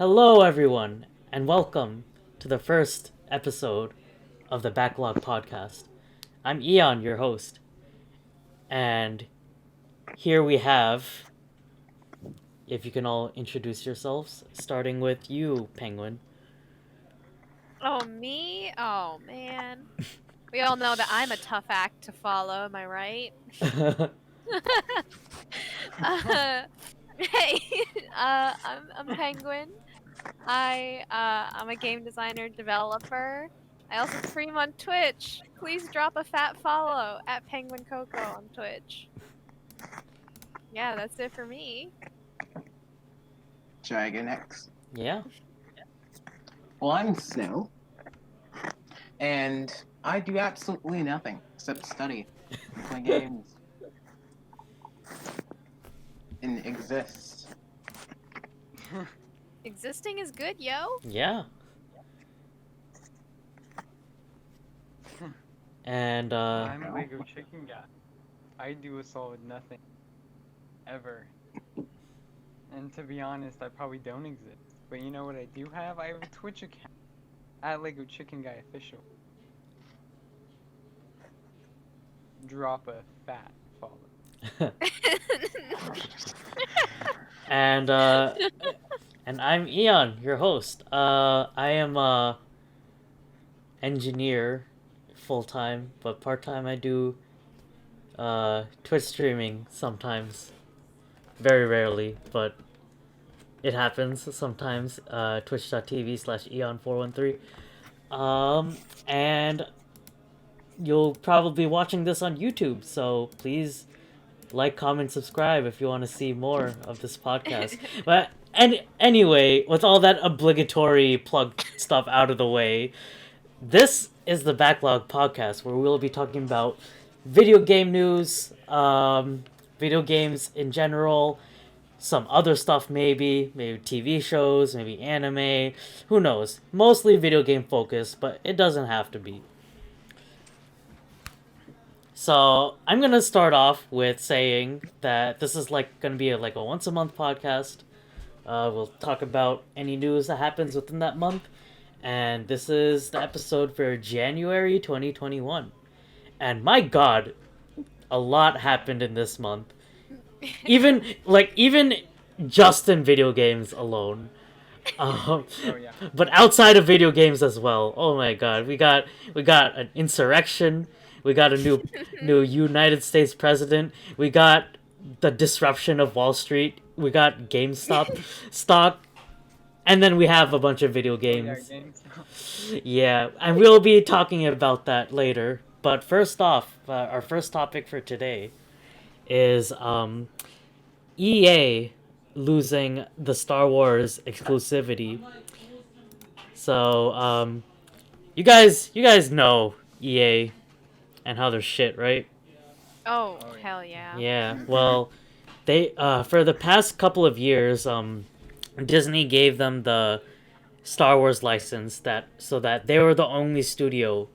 Hello, everyone, and welcome to the first episode of the Backlog podcast. I'm Eon, your host, and here we have, if you can all introduce yourselves, starting with you, Penguin. Oh, me? Oh, man. We all know that I'm a tough act to follow, am I right? uh, hey, I'm Penguin. I'm a game designer developer. I also stream on Twitch. Please drop a fat follow at Penguin Coco on Twitch. Yeah, that's it for me. Should I go next? Yeah. Well, I'm Snow, and I do absolutely nothing except study, play games, and exist. Existing is good, yo. Yeah. And, I'm a Lego chicken guy. I do a solid nothing. Ever. And to be honest, I probably don't exist. But you know what I do have? I have a Twitch account. At Lego Chicken Guy Official. Drop a fat follow. and, and I'm Eon, your host. I am a engineer full-time, but part-time I do Twitch streaming sometimes. Very rarely, but it happens sometimes. Twitch.tv/Eon413. And you'll probably be watching this on YouTube, so please like, comment, subscribe if you want to see more of this podcast. But anyway, with all that obligatory plug stuff out of the way, this is the Backlog podcast where we'll be talking about video game news, video games in general, some other stuff maybe TV shows, maybe anime, who knows. Mostly video game focused, but it doesn't have to be. So I'm gonna start off with saying that this is gonna be a once a month podcast. We'll talk about any news that happens within that month, and this is the episode for January 2021. And my God, a lot happened in this month. Even just in video games alone. Oh yeah. But outside of video games as well. Oh my God, we got an insurrection. We got a new United States president. We got the disruption of Wall Street. We got GameStop stock, and then we have a bunch of video games. Yeah, and we'll be talking about that later. But first off, our first topic for today is EA losing the Star Wars exclusivity. So you guys know EA and how they're shit, right? Oh, hell yeah. Yeah. Well, they for the past couple of years, Disney gave them the Star Wars license so that they were the only studio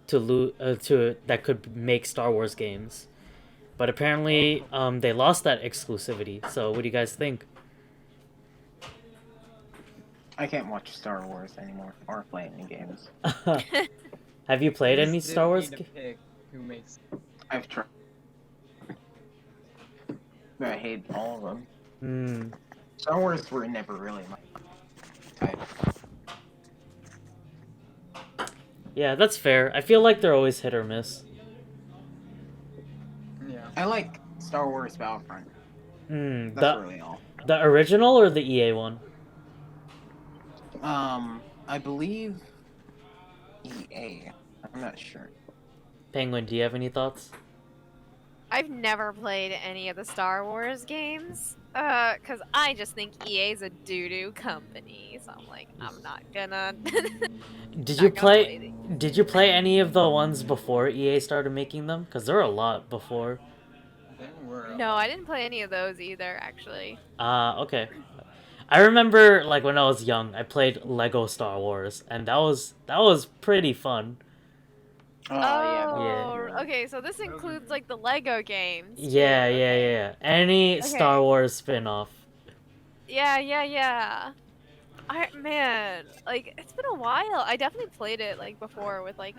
to that could make Star Wars games. But apparently, they lost that exclusivity. So, what do you guys think? I can't watch Star Wars anymore or play any games. Have you played any Star Wars? Who makes? I've tried, but I hate all of them. Star Wars were never really my type. Yeah, that's fair. I feel like they're always hit or miss. Yeah. I like Star Wars Battlefront. That's really all. The original or the EA one? I believe EA. I'm not sure. Penguin, do you have any thoughts? I've never played any of the Star Wars games, cause I just think EA's a doo-doo company, so I'm like, I'm not gonna. Did you play any of the ones before EA started making them? Cause there were a lot before. No, I didn't play any of those either, actually. Okay. I remember when I was young, I played Lego Star Wars, and that was pretty fun. Yeah. Okay, so this includes the Lego games. Yeah. Any Star Wars spin-off. Yeah. Man, like it's been a while. I definitely played it like before with like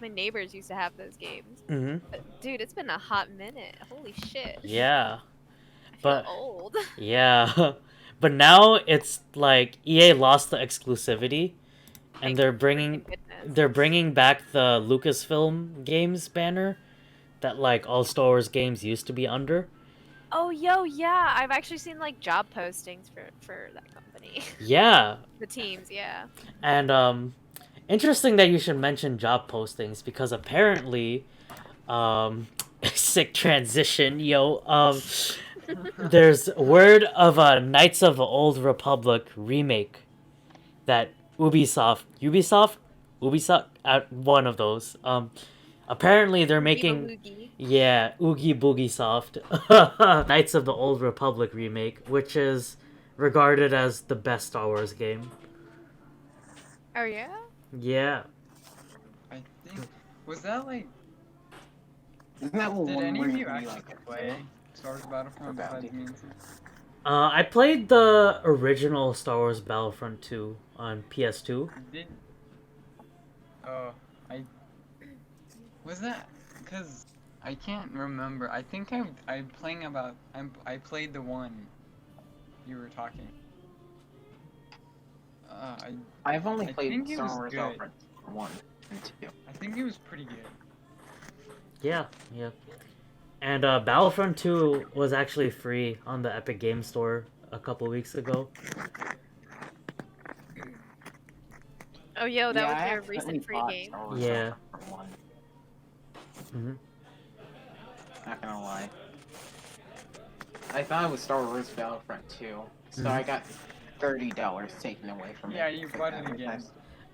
my neighbors used to have those games. Mm-hmm. But dude, it's been a hot minute. Holy shit. Yeah, I feel but old. yeah, but now it's like EA lost the exclusivity, and Thank they're freaking bringing goodness. back the Lucasfilm Games banner that like all Star Wars games used to be under. Oh, yo, yeah. I've actually seen like job postings for that company. Yeah, The teams, yeah. and interesting that you should mention job postings because apparently, sick transition, yo. There's word of a Knights of the Old Republic remake that Ubisoft, one of those. Apparently they're Oogie making, boogie. yeah, Oogie Boogie Soft, Knights of the Old Republic remake, which is regarded as the best Star Wars game. Oh yeah? Yeah. I think was that like Isn't that did one any where of you you be actually like play Star Wars Battlefront Or besides Bounty. me and Sam? I played the original Star Wars Battlefront 2 on PS2. Did oh I was that because I can't remember. I think I'm playing about I played the one you were talking. I've only I played think it Star was Wars good. Battlefront 1 and 2. I think it was pretty good. Yeah, yeah. And Battlefront 2 was actually free on the Epic Game Store a couple weeks ago. Oh yo, that Yeah, was I your accidentally recent free bought game. Star Wars Yeah. Battlefront 1. Mm-hmm. Not gonna lie. I thought it was Star Wars Battlefront 2, so I got $30 taken away from me. Yeah, you because bought it again.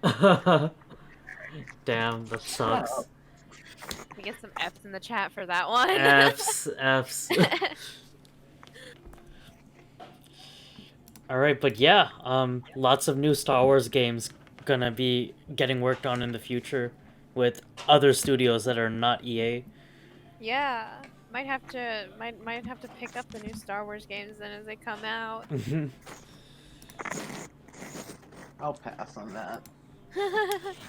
advertised. Damn, that sucks. We get some F's in the chat for that one. F's, F's. Alright, but yeah, lots of new Star Wars games gonna be getting worked on in the future with other studios that are not EA. Yeah. Might have to pick up the new Star Wars games then as they come out. I'll pass on that.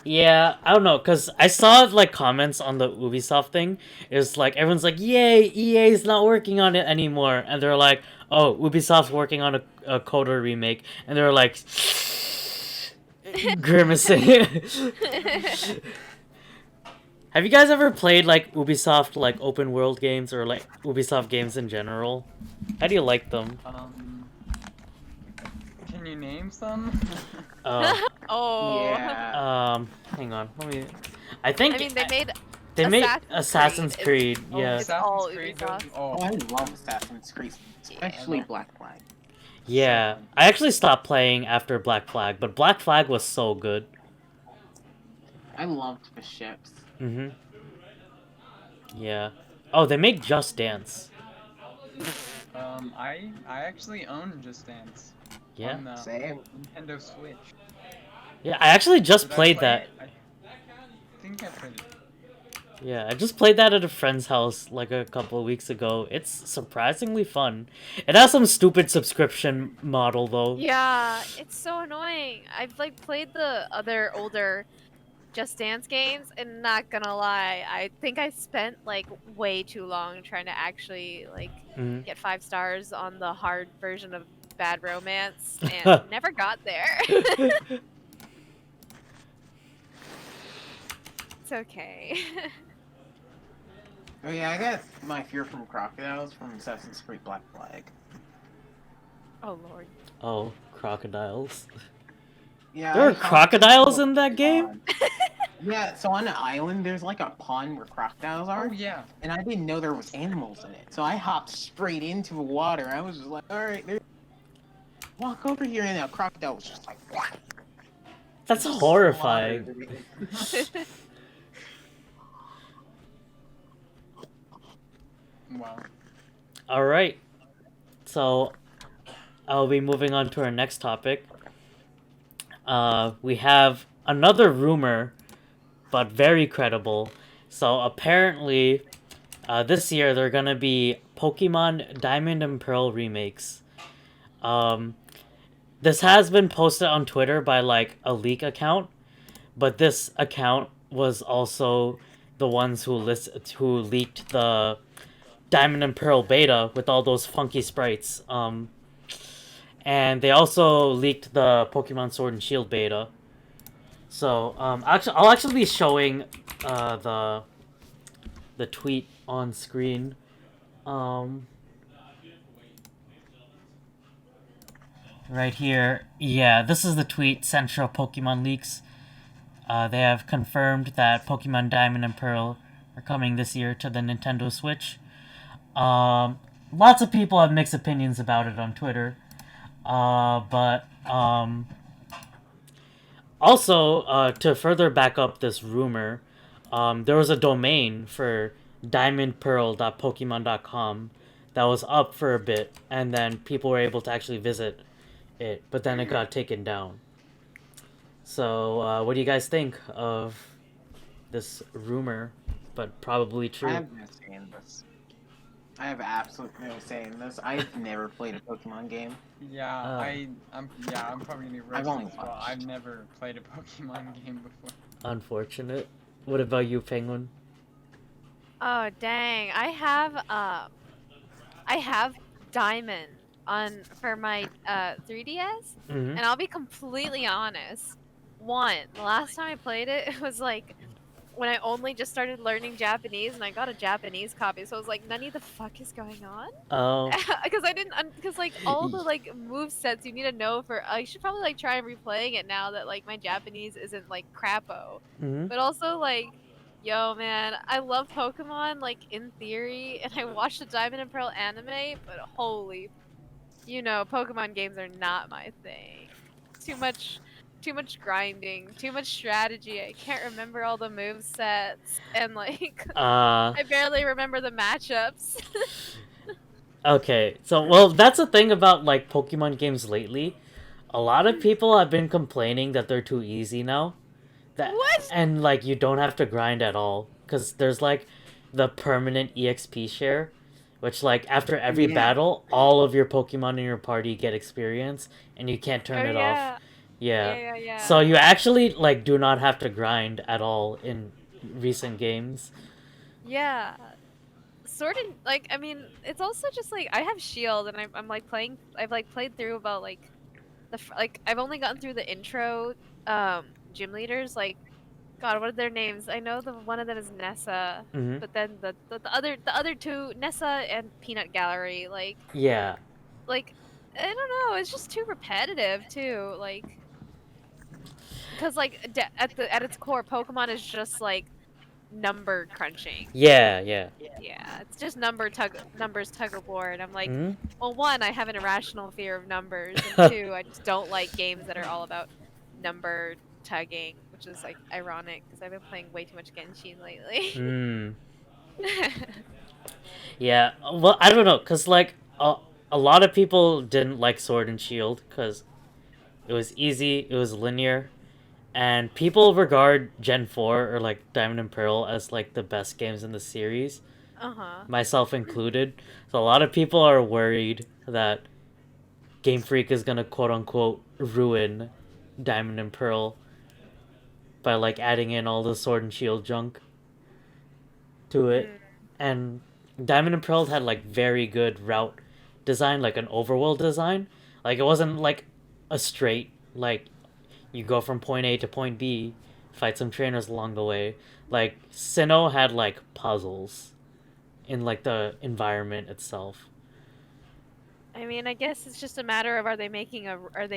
Yeah, I don't know, cause I saw like comments on the Ubisoft thing. It's like everyone's like, "Yay, EA's not working on it anymore," and they're like, "Oh, Ubisoft's working on a Coda remake," and they're like, grimacing. Have you guys ever played like Ubisoft like open world games or like Ubisoft games in general? How do you like them? Can you name some? Oh. Yeah. Hang on, let me. I think I mean, they made Assassin's Creed. Oh, Yeah. It's all Assassin's Creed, Ubisoft. Oh, oh, I love Assassin's Creed, especially Yeah. Black Flag. Yeah, I actually stopped playing after Black Flag, but Black Flag was so good. I loved the ships. Mm-hmm. Yeah. Oh, they make Just Dance. I actually own Just Dance. Yeah. On the Same. Nintendo Switch. Yeah, I actually just Did I played play that. it? I think I played it. Yeah, I just played that at a friend's house like a couple of weeks ago. It's surprisingly fun. It has some stupid subscription model though. Yeah, it's so annoying. I've like played the other older Just Dance games, and not gonna lie, I think I spent like way too long trying to actually like Mhm. get 5 stars on the hard version of Bad Romance, and never got there. It's okay. Oh yeah, I got my fear from crocodiles from Assassin's Creed Black Flag. Oh lord. Oh, crocodiles. Yeah, There I are hopped crocodiles into in that a game? pond. Yeah, so on the island, there's like a pond where crocodiles are, Oh yeah. and I didn't know there was animals in it. So I hopped straight into the water. I was just like, all right, walk over here, and a crocodile was just like, what? That's horrifying. Wow. Alright. So, I'll be moving on to our next topic. We have another rumor, but very credible. So, apparently, this year they're gonna be Pokemon Diamond and Pearl remakes. this has been posted on Twitter by like a leak account, but this account was also the ones who leaked the Diamond and Pearl beta with all those funky sprites. And they also leaked the Pokemon Sword and Shield beta. So I'll actually be showing the tweet on screen. Right here. Yeah, this is the tweet, Central Pokemon Leaks. They have confirmed that Pokemon Diamond and Pearl are coming this year to the Nintendo Switch. Lots of people have mixed opinions about it on Twitter. But also, to further back up this rumor, there was a domain for diamondpearl.pokemon.com that was up for a bit, and then people were able to actually visit it, but then it got taken down. So, what do you guys think of this rumor, but probably I true? have no say in this. I have absolutely no say in this. I've never played a Pokemon game. Yeah, Oh. I'm probably gonna be I've roasted only as well. watched. I've never played a Pokemon game before. Unfortunate. What about you, Penguin? Oh dang! I have Diamond on for my 3DS, Mm-hmm. and I'll be completely honest. One, the last time I played it, it was like when I only just started learning Japanese, and I got a Japanese copy, so I was like, "Nani, the fuck is going on?" Oh. Because I didn't, because like all the like move sets you need to know for. I should probably like try replaying it now that like my Japanese isn't like crapo, Mm-hmm. but also like. Yo, man, I love Pokemon, like, in theory, and I watched the Diamond and Pearl anime, but holy, Pokemon games are not my thing. Too much grinding, too much strategy. I can't remember all the move sets, and, like, Uh, I barely remember the matchups. okay. So, well, that's the thing about, like, Pokemon games lately. A lot of people have been complaining that they're too easy now. What? And, like, you don't have to grind at all. Because there's, like, the permanent EXP share. Which, like, after every Yeah. battle, all of your Pokemon in your party get experience. And you can't turn Oh, it off. yeah. Yeah. Yeah. So you actually, like, do not have to grind at all in recent games. Yeah. Sort of, like, I mean, it's also just, like, I have Shield, and I'm like, I've, like, played through about, like, like, I've only gotten through the intro, gym leaders, like, God, what are their names? I know one of them is Nessa, Mm-hmm. but then the other two, Nessa and Peanut Gallery, Yeah. like I don't know, it's just too repetitive too, like, because like at its core, Pokemon is just like number crunching. Yeah, yeah. Yeah, it's just numbers tug of war, and I'm like, Hmm. well, one, I have an irrational fear of numbers, and two, I just don't like games that are all about number tugging, which is like ironic because I've been playing way too much Genshin lately. Mm. Yeah. Well, I don't know, cause like a lot of people didn't like Sword and Shield because it was easy, it was linear, and people regard Gen 4 or like Diamond and Pearl as like the best games in the series, Uh-huh. myself included. So a lot of people are worried that Game Freak is gonna quote unquote ruin Diamond and Pearl by like adding in all the Sword and Shield junk to it. Mm. And Diamond and Pearl had like very good route design, like an overworld design. Like it wasn't like a straight like you go from point A to point B, fight some trainers along the way. Like Sinnoh had like puzzles in like the environment itself. I mean, I guess it's just a matter of are they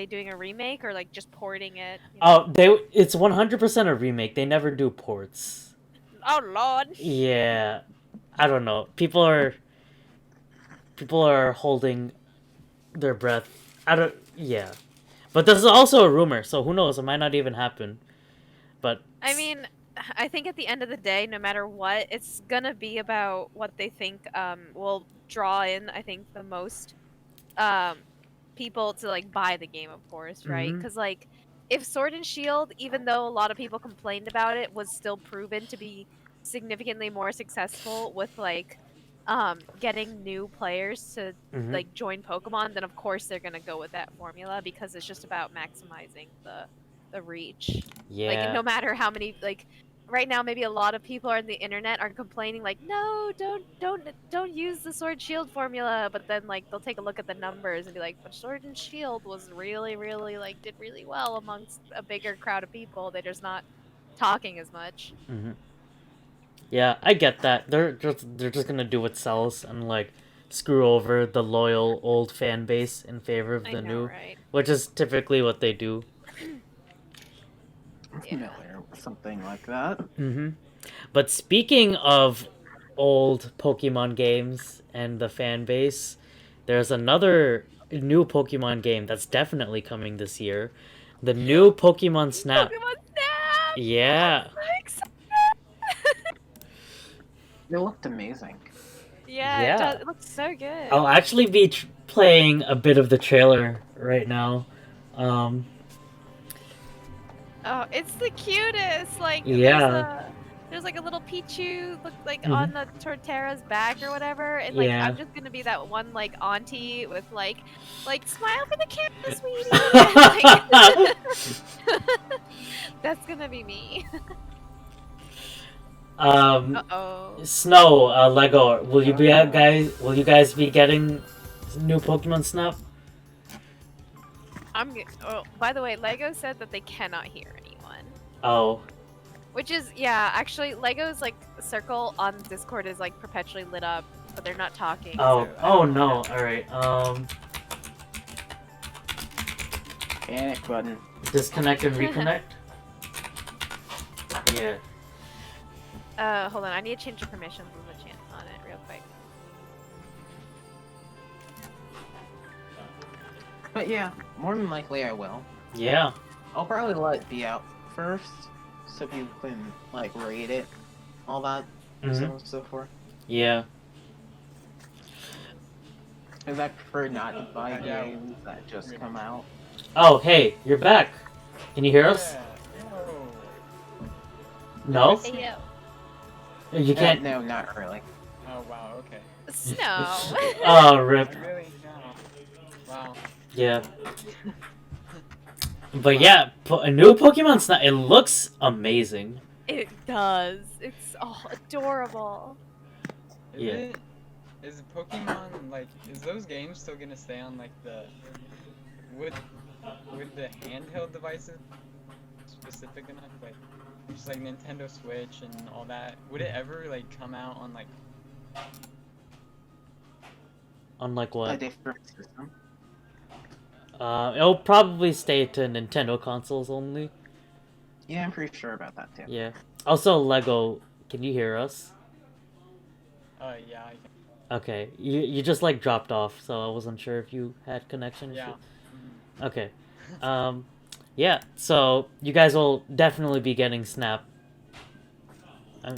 doing a remake or like just porting it? Oh, it's 100% a remake. They never do ports. Oh Lord. Yeah. I don't know. People are holding their breath. Yeah. But this is also a rumor, so who knows? It might not even happen. But I mean, I think at the end of the day, no matter what, it's gonna be about what they think will draw in, I think, the most people to like buy the game, of course, right? Mhm. Because like if Sword and Shield, even though a lot of people complained about it, was still proven to be significantly more successful with like getting new players to Mhm. like join Pokemon, then of course they're gonna go with that formula because it's just about maximizing the reach. Like Yeah. no matter how many like right now maybe a lot of people on the internet are complaining like no don't use the Sword Shield formula, but then like they'll take a look at the numbers and be like but Sword and Shield was really like did really well amongst a bigger crowd of people. They're just not talking as much. Mhm. Yeah, I get that. They're just gonna do what sells and like screw over the loyal old fan base in favor of I the know, new, right? which is typically what they do. I'm Yeah. familiar with something like that. Mm-hmm. But speaking of old Pokemon games and the fan base, there's another new Pokemon game that's definitely coming this year. The new Pokemon Snap. Pokemon Snap! Yeah. I'm so excited! They looked amazing. Yeah, it Yeah. does. It looks so good. I'll actually be playing a bit of the trailer right now. Oh, it's the cutest. Like Yeah. there's like a little Pichu look like Mhm. on the Torterra's back or whatever, and like Yeah. I'm just gonna be that one like auntie with like smile for the camera, sweetie. Like, that's gonna be me. Uh-oh. Snow, Lego, will you be guys? Will you guys be getting new Pokemon Snap? Oh, by the way, Lego said that they cannot hear anyone. Oh, Which is, yeah, actually, Lego's like circle on Discord is like perpetually lit up, but they're not talking. oh, So I oh don't know. no! All right. Panic button. Disconnect and reconnect. Yeah. Hold on, I need to change the permissions on the channel on it real quick. But yeah, more than likely I will. Yeah. I'll probably let it be out first, so people can like rate it, all that, so Mhm. on and so forth. Yeah. Because I prefer not to buy Yeah. games that just come out. Oh, hey, you're back. Can you hear us? Yeah. No. Hey, You can't. No, not really. Oh wow. Okay. Snow. Oh, rip. Really? No. Wow. Yeah. But yeah, a new Pokemon Snap. It looks amazing. It does. It's adorable. Is Yeah. it? Is Pokemon like? Is those games still gonna stay on like the? Would the handheld devices specific enough like? Just like Nintendo Switch and all that. Would it ever like come out on like? Unlike A what? different system. It'll probably stay to Nintendo consoles only. Yeah, I'm pretty sure about that too. Yeah. Also, Lego, can you hear us? Yeah. I can. Okay. You just like dropped off, so I wasn't sure if you had connection Yeah. issues. Okay. Yeah. So you guys will definitely be getting Snap.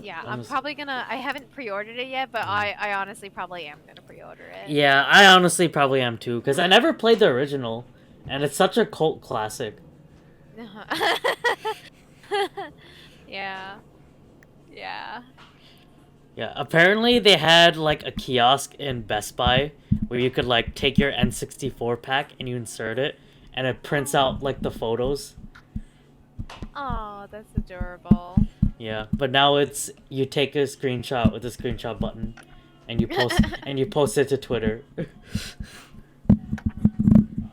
Yeah, I'm probably gonna. I haven't pre-ordered it yet, but I honestly probably am gonna pre-order it. Yeah, I honestly probably am too, because I never played the original, and it's such a cult classic. Yeah. Yeah. Yeah, apparently they had like a kiosk in Best Buy where you could like take your N64 pack and you insert it, and it prints out like the photos. Oh, that's adorable. Yeah, but now it's you take a screenshot with the screenshot button, and you post it to Twitter.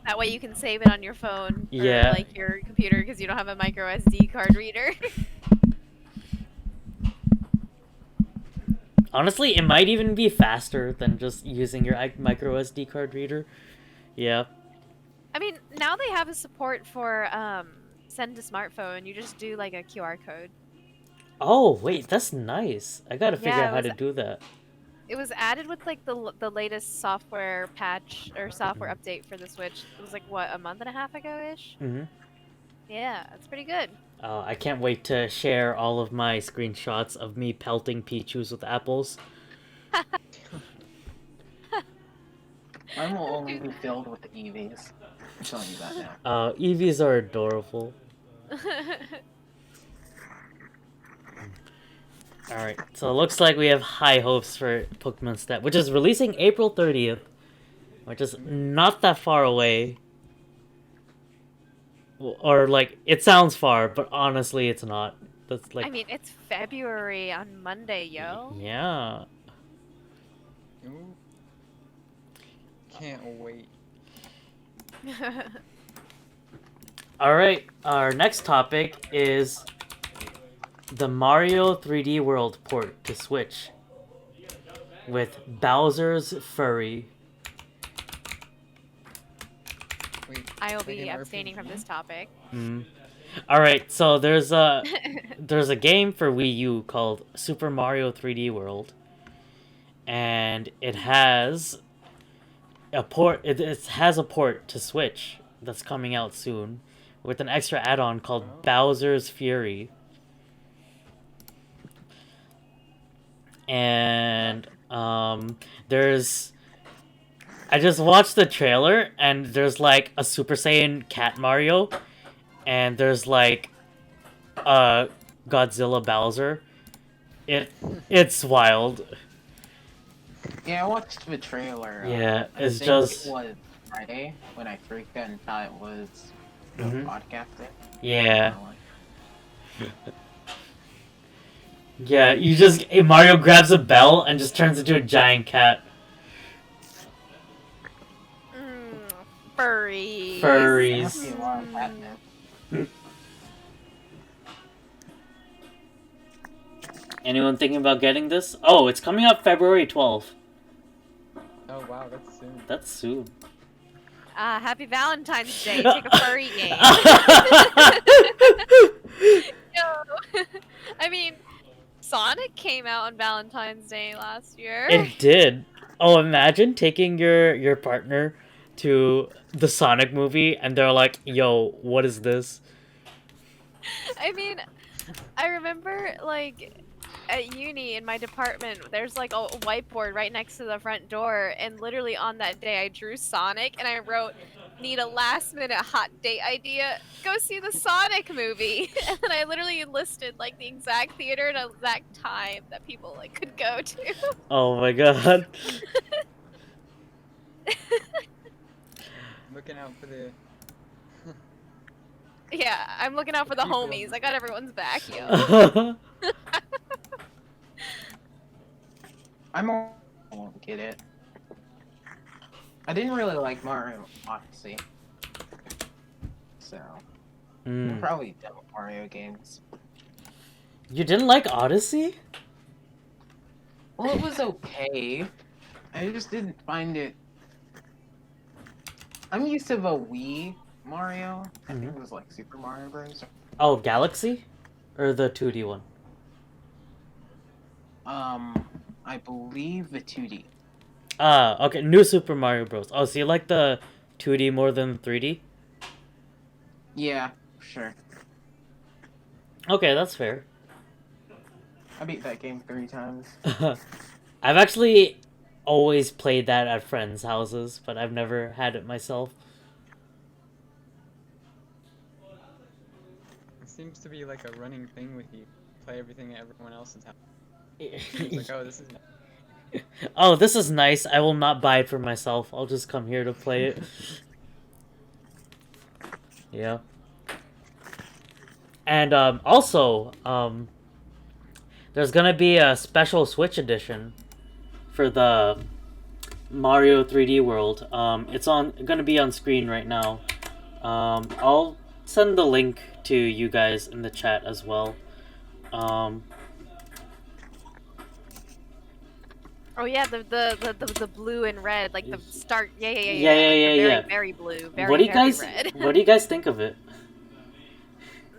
That way you can save it on your phone or Yeah. like your computer because you don't have a micro SD card reader. Honestly, it might even be faster than just using your micro SD card reader. Yeah. I mean, now they have a support for send to smartphone. You just do like a QR code. Oh wait, that's nice. I gotta figure Yeah, out how it to was- do that. It was added with like the latest software patch or software update for the Switch. It was like what, a month and a half ago ish. Mm-hmm. Yeah, it's pretty good. I can't wait to share all of my screenshots of me pelting Pichus with apples. Mine will only be filled with EVs. I'm telling you that now. Eevees are adorable. Alright, so it looks like we have high hopes for Pokemon Snap, which is releasing April 30th, which is not that far away. Or, like, it sounds far, but honestly, it's not. That's like, I mean, it's February on Monday, yo. yeah. Ooh. Can't wait. Alright, our next topic is the Mario 3D World port to Switch with Bowser's Furry. Wait, I will like be an abstaining from RPG? this topic. Alright, so there's a game for Wii U called Super Mario 3D World, and it has a port. It has a port to Switch that's coming out soon, with an extra add-on called Oh. Bowser's Fury. And there's. I just watched the trailer, and there's like a Super Saiyan Cat Mario, and there's like Godzilla Bowser. It's wild. Yeah, I watched the trailer. Yeah, I it's think just- it was Friday when I freaked out and thought it was Mhm. podcasting. Yeah. Yeah, you just Mario grabs a bell and just turns into a giant cat. Furries. Furries. Must be a lot of Batman. Anyone thinking about getting this? Oh, it's coming out February 12th. Oh wow, that's soon. That's soon. Happy Valentine's Day. Pick a furry game. No. I mean, Sonic came out on Valentine's Day last year. It did. Oh, imagine taking your partner to the Sonic movie and they're like, "Yo, what is this?" I mean, I remember, like, at uni in my department, there's like a whiteboard right next to the front door, and literally on that day I drew Sonic and I wrote, "Need a last minute hot date idea? Go see the Sonic movie." And then I literally listed like the exact theater and the exact time that people like could go to. Oh my god. Looking out for the. Yeah, I'm looking out for the People. homies. I got everyone's back, yo. I won't get it. I didn't really like Mario Odyssey. So, I'm Mm. probably done with Mario games. You didn't like Odyssey? Well, it was okay. I just didn't find it. I'm used to the Wii Mario. I think it was like Super Mario Bros. Oh, Galaxy? Or the 2D one? I believe the 2D. Ah, okay, New Super Mario Bros. Oh, so you like the 2D more than 3D? Yeah, sure. Okay, that's fair. I beat that game 3 times. I've actually always played that at friends' houses, but I've never had it myself. It seems to be like a running thing with you. Play everything at everyone else's house. It's like, oh, this is nice. Oh, this is nice. I will not buy it for myself. I'll just come here to play it. Yeah. And also, there's gonna be a special Switch edition for the Mario 3D World. It's gonna be on screen right now. I'll send the link to you guys in the chat as well. Oh yeah, the blue and red, like the start. Yeah. Yeah, Like yeah, the very, yeah. very blue. Very, What do you very guys red. What do you guys think of it?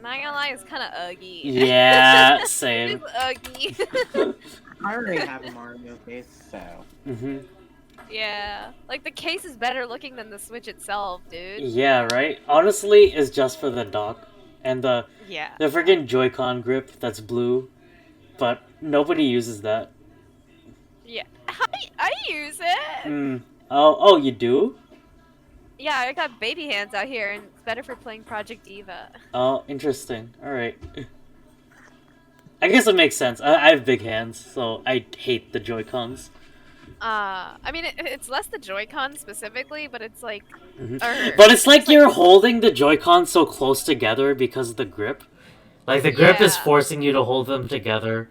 Not gonna lie, it's kind of uggy. Yeah, It same. is uggy. I already have a Mario case, so. Yeah, like the case is better looking than the Switch itself, dude. Yeah, right. Honestly, it's just for the dock and the Yeah. freaking Joy-Con grip that's blue, but nobody uses that. Yeah. I use it. Oh, you do? Yeah, I got baby hands out here, and it's better for playing Project Diva. Oh, interesting. All right. I guess it makes sense. I have big hands, so I hate the Joy-Cons. I mean, it's less the Joy-Con specifically, but it's like, But it's like you're holding the Joy-Con so close together because of the grip. Like, the grip is Yeah. forcing you to hold them together.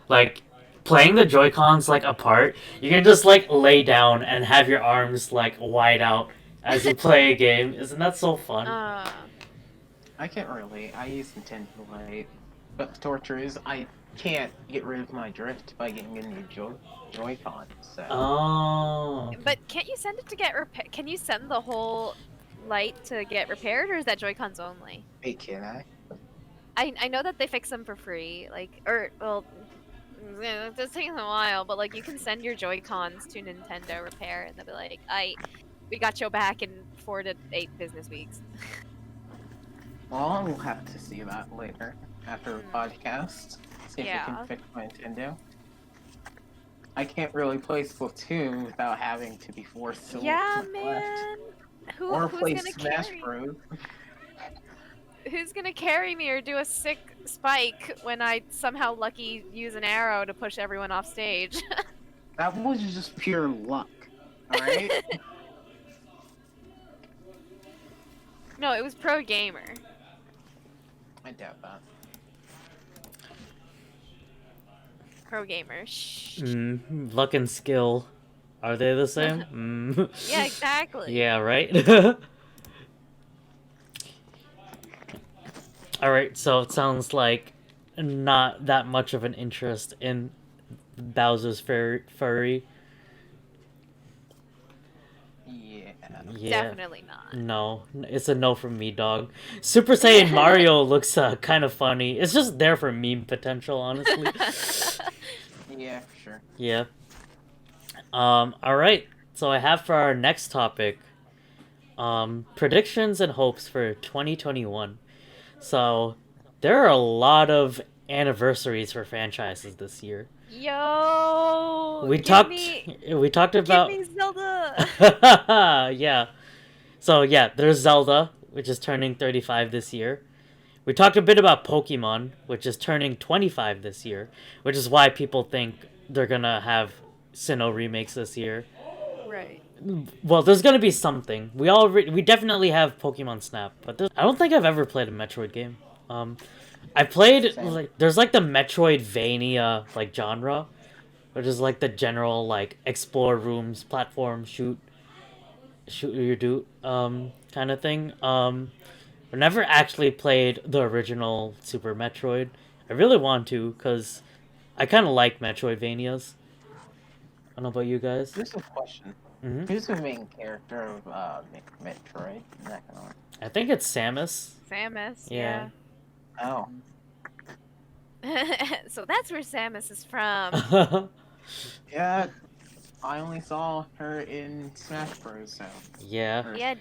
Like, playing the Joy-Cons, like, apart, you can just, like, lay down and have your arms, like, wide out as you play a game. Isn't that so fun? I can't relate. I use Nintendo Lite. But the torture is, I can't get rid of my drift by getting a new Joy-Con, so... Oh. But can't you send it to get repaired? Can you send the whole light to get repaired, or is that Joy-Cons only? Wait, can I? I know that they fix them for free, like, or, well, it does take a while, but, like, you can send your Joy-Cons to Nintendo Repair, and they'll be like, we got your back in 4 to 8 business weeks. Well, I'll have to see that later, after the podcast. See if I can fix my Nintendo. I can't really play Splatoon without having to be forced to look Yeah, to the man. left. Or Who's play gonna Smash carry? Bros. Who's gonna carry me or do a sick spike when I somehow lucky use an arrow to push everyone off stage? That was just pure luck, alright? No, it was pro gamer. I doubt that. Pro gamer. Shh. Luck and skill. Are they the same? Yeah, exactly. Yeah, right? Alright, so it sounds like not that much of an interest in Bowser's Furry. Yeah. Yeah. Definitely not. No, it's a no from me, dog. Super Saiyan Mario looks kind of funny. It's just there for meme potential, honestly. Yeah, for sure. Yeah. Alright. So I have for our next topic, predictions and hopes for 2021. So there are a lot of anniversaries for franchises this year. Yo, We give talked about Give me Zelda. yeah. So yeah, there's Zelda, which is turning 35 this year. We talked a bit about Pokemon, which is turning 25 this year, which is why people think they're gonna have Sinnoh remakes this year. Right. Well, there's gonna be something. We definitely have Pokemon Snap, but I don't think I've ever played a Metroid game. I played there's like the Metroidvania like genre, which is like the general like explore rooms, platform, shoot your dude kind of thing. I never actually played the original Super Metroid. I really want to because I kind of like Metroidvanias. I don't know about you guys. Here's a question. Mm-hmm. Who's the main character of Metroid? I think it's Samus. Samus. Yeah. Oh. So that's where Samus is from. Yeah, I only saw her in Smash Bros. So. Yeah.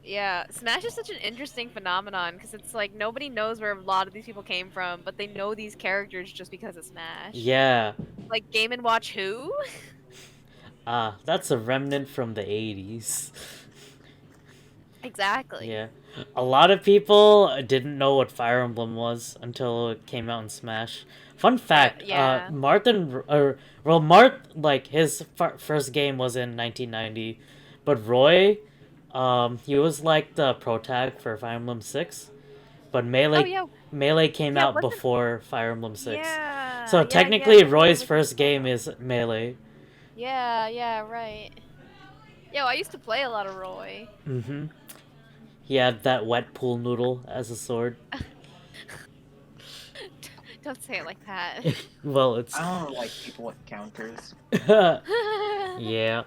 Yeah. Smash is such an interesting phenomenon because it's like nobody knows where a lot of these people came from, but they know these characters just because of Smash. Yeah. Like Game & Watch who? That's a remnant from the 80s. Exactly. Yeah. A lot of people didn't know what Fire Emblem was until it came out in Smash. Fun fact, Yeah. Mart, like, his first game was in 1990, but Roy, he was, like, the protag for Fire Emblem 6, but Melee came out before Fire Emblem 6. Yeah. So technically, Roy's first game is Melee. Yeah, right. Yo, I used to play a lot of Roy. Mm-hmm. He had that wet pool noodle as a sword. Don't say it like that. Well, it's... I don't like people with counters. Yeah.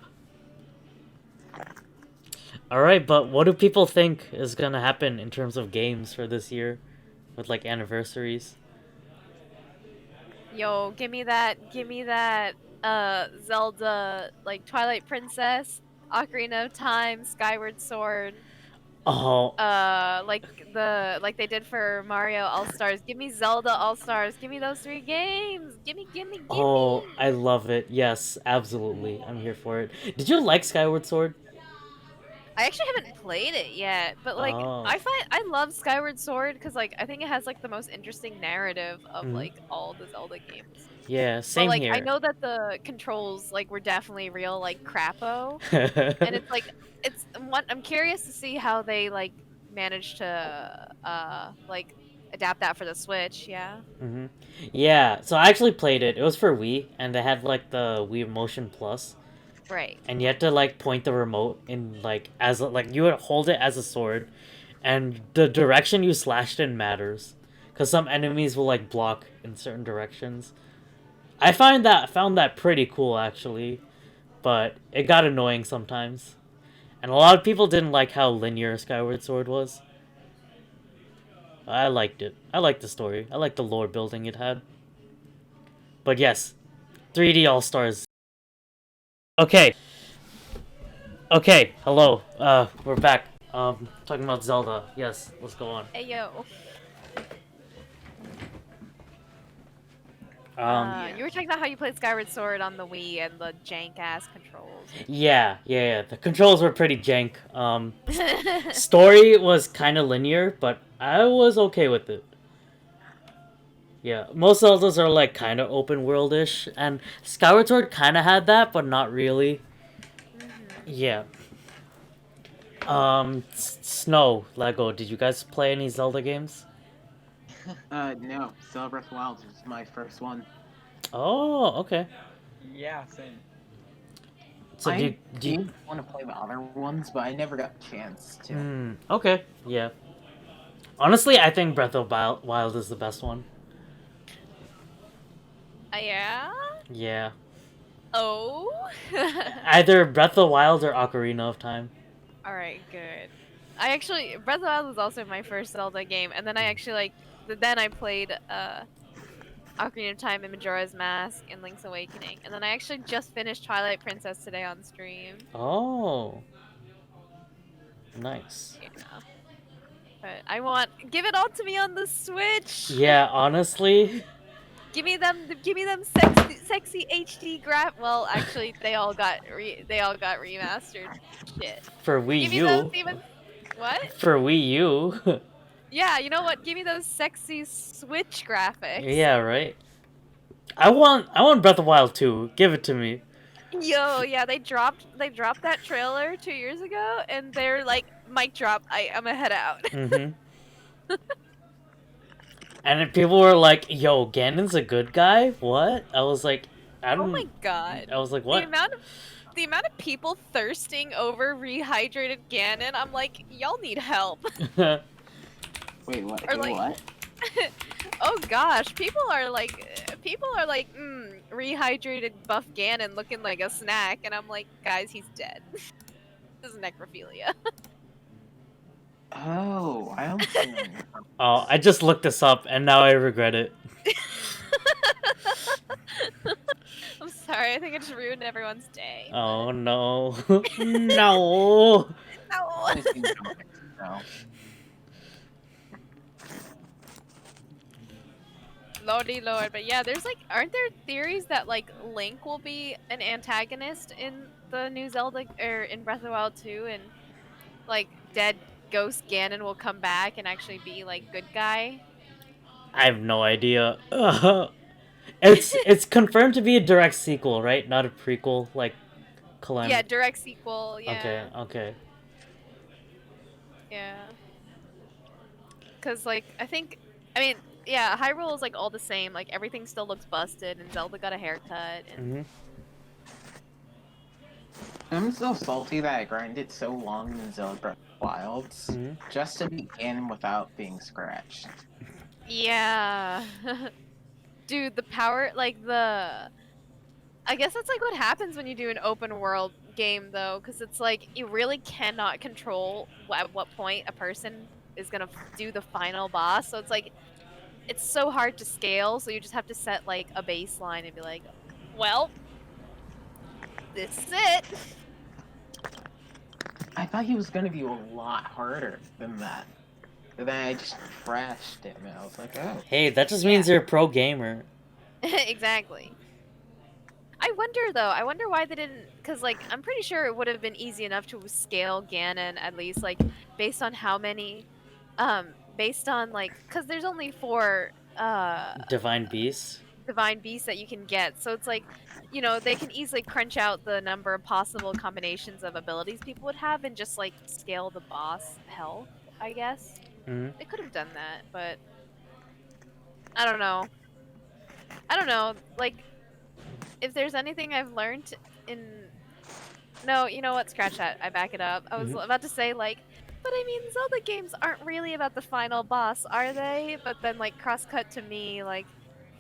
Alright, but what do people think is gonna happen in terms of games for this year? With, like, anniversaries? Yo, give me that, Zelda, like, Twilight Princess, Ocarina of Time, Skyward Sword. Oh. Like they did for Mario All-Stars. Give me Zelda All-Stars. Give me those 3 games. Gimme. Oh, I love it. Yes, absolutely. I'm here for it. Did you like Skyward Sword? I actually haven't played it yet, but like Oh. I love Skyward Sword because like I think it has like the most interesting narrative of Mhm. like all the Zelda games. Yeah, But same like I here. know that the controls like were definitely real like crapo, and it's like I'm curious to see how they like managed to like adapt that for the Switch. Yeah. hmm Yeah, so I actually played it. It was for Wii, and they had like the Wii Motion Plus, Right. and you had to like point the remote in like like you would hold it as a sword, and the direction you slashed in matters, because some enemies will like block in certain directions. I found that pretty cool actually, but it got annoying sometimes, and a lot of people didn't like how linear Skyward Sword was. I liked it. I liked the story. I liked the lore building it had. But yes, 3D All Stars. Okay. Okay. Hello. We're back. Talking about Zelda. Yes. Let's go on. Hey yo. Um. You were talking about how you played Skyward Sword on the Wii and the jank ass controls. Yeah. The controls were pretty jank. Story was kind of linear, but I was okay with it. Yeah, most Zeldas are like kind of open world-ish, and Skyward Sword kind of had that, but not really. Yeah. Snow, Lego, did you guys play any Zelda games? No. Zelda Breath of the Wild was my first one. Oh, okay. Yeah, same. So I did want to play the other ones, but I never got a chance to. Okay, yeah. Honestly, I think Breath of Wild is the best one. Yeah. Yeah. Oh. Either Breath of the Wild or Ocarina of Time. All right, good. I actually Breath of the Wild was also my first Zelda game, and then I actually like then I played Ocarina of Time and Majora's Mask and Link's Awakening, and then I actually just finished Twilight Princess today on stream. Oh. Nice. Yeah. But give it all to me on the Switch. Yeah, honestly. Give me them sexy HD graph. Well, actually, they all got remastered. Shit. For Wii Give me U. those even. What? For Wii U. Yeah, you know what? Give me those sexy Switch graphics. Yeah, right. I want Breath of the Wild too. Give it to me. Yo, yeah, they dropped that trailer 2 years ago, and they're like, mic drop. I'm gonna head out. Mm-hmm. And then people were like, "Yo, Ganon's a good guy." What? I was like, I don't. Oh my god. I was like, what? The amount of people thirsting over rehydrated Ganon, I'm like, y'all need help. Wait, what? Or like, What? oh gosh, people are like, rehydrated buff Ganon looking like a snack, and I'm like, guys, he's dead. This is necrophilia. Oh, I don't see it. Oh, I just looked this up and now I regret it. I'm sorry, I think I just ruined everyone's day. Oh no. No. No. No. Lordy lord, but yeah, there's like, aren't there theories that like Link will be an antagonist in the new Zelda or in Breath of the Wild 2, and like dead ghost Ganon will come back and actually be like good guy? I have no idea. It's confirmed to be a direct sequel, right? Not a prequel like Calamity. Yeah, direct sequel. Yeah. Okay. Yeah. Cause like I mean, yeah, Hyrule is like all the same. Like everything still looks busted, and Zelda got a haircut. And... I'm so salty that I grinded so long in Zelda Breath of the Wilds just to beat Ganon without being scratched. Yeah. Dude, the power, like the... I guess that's like what happens when you do an open world game, though, because it's like you really cannot control at what point a person is gonna do the final boss. So it's like it's so hard to scale. So you just have to set like a baseline and be like, well, this is it. I thought he was gonna be a lot harder than that. And then I just crashed him, and I was like, oh. Hey, that just means you're a pro gamer. Exactly. I wonder though. I wonder why they didn't. Because like I'm pretty sure it would have been easy enough to scale Ganon at least like based on how many, based on like because there's only 4 Divine Beasts. divine beasts that you can get. So it's like, they can easily crunch out the number of possible combinations of abilities people would have and just like scale the boss health, I guess. Hmm. They could have done that, but I don't know. I don't know. Like, if there's anything I've learned in. No, you know what? Scratch that. I back it up. I was about to say, like, but I mean, Zelda games aren't really about the final boss, are they? But then, like, cross cut to me, like,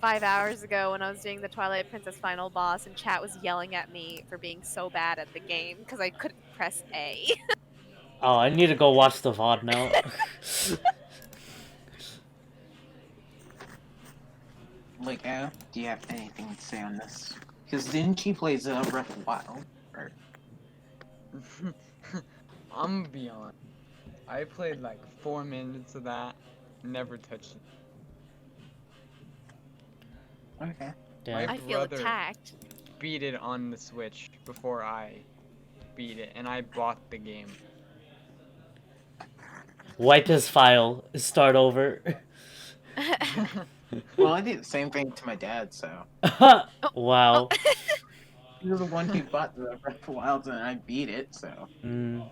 5 hours ago when I was doing the Twilight Princess final boss, and chat was yelling at me for being so bad at the game because I couldn't press A. Oh, I need to go watch the VOD now. Like, do you have anything to say on this? Because didn't she play Zelda Breath of the Wild? Or... I'm gonna be honest. I played like 4 minutes of that, never touched it. Okay. Damn. I feel brother attacked. Beat it on the Switch before I beat it, and I bought the game. Wipe his file. Start over. Well, I did the same thing to my dad, so... Wow. He was the one who bought the Breath of the Wild, and I beat it, so... Mm.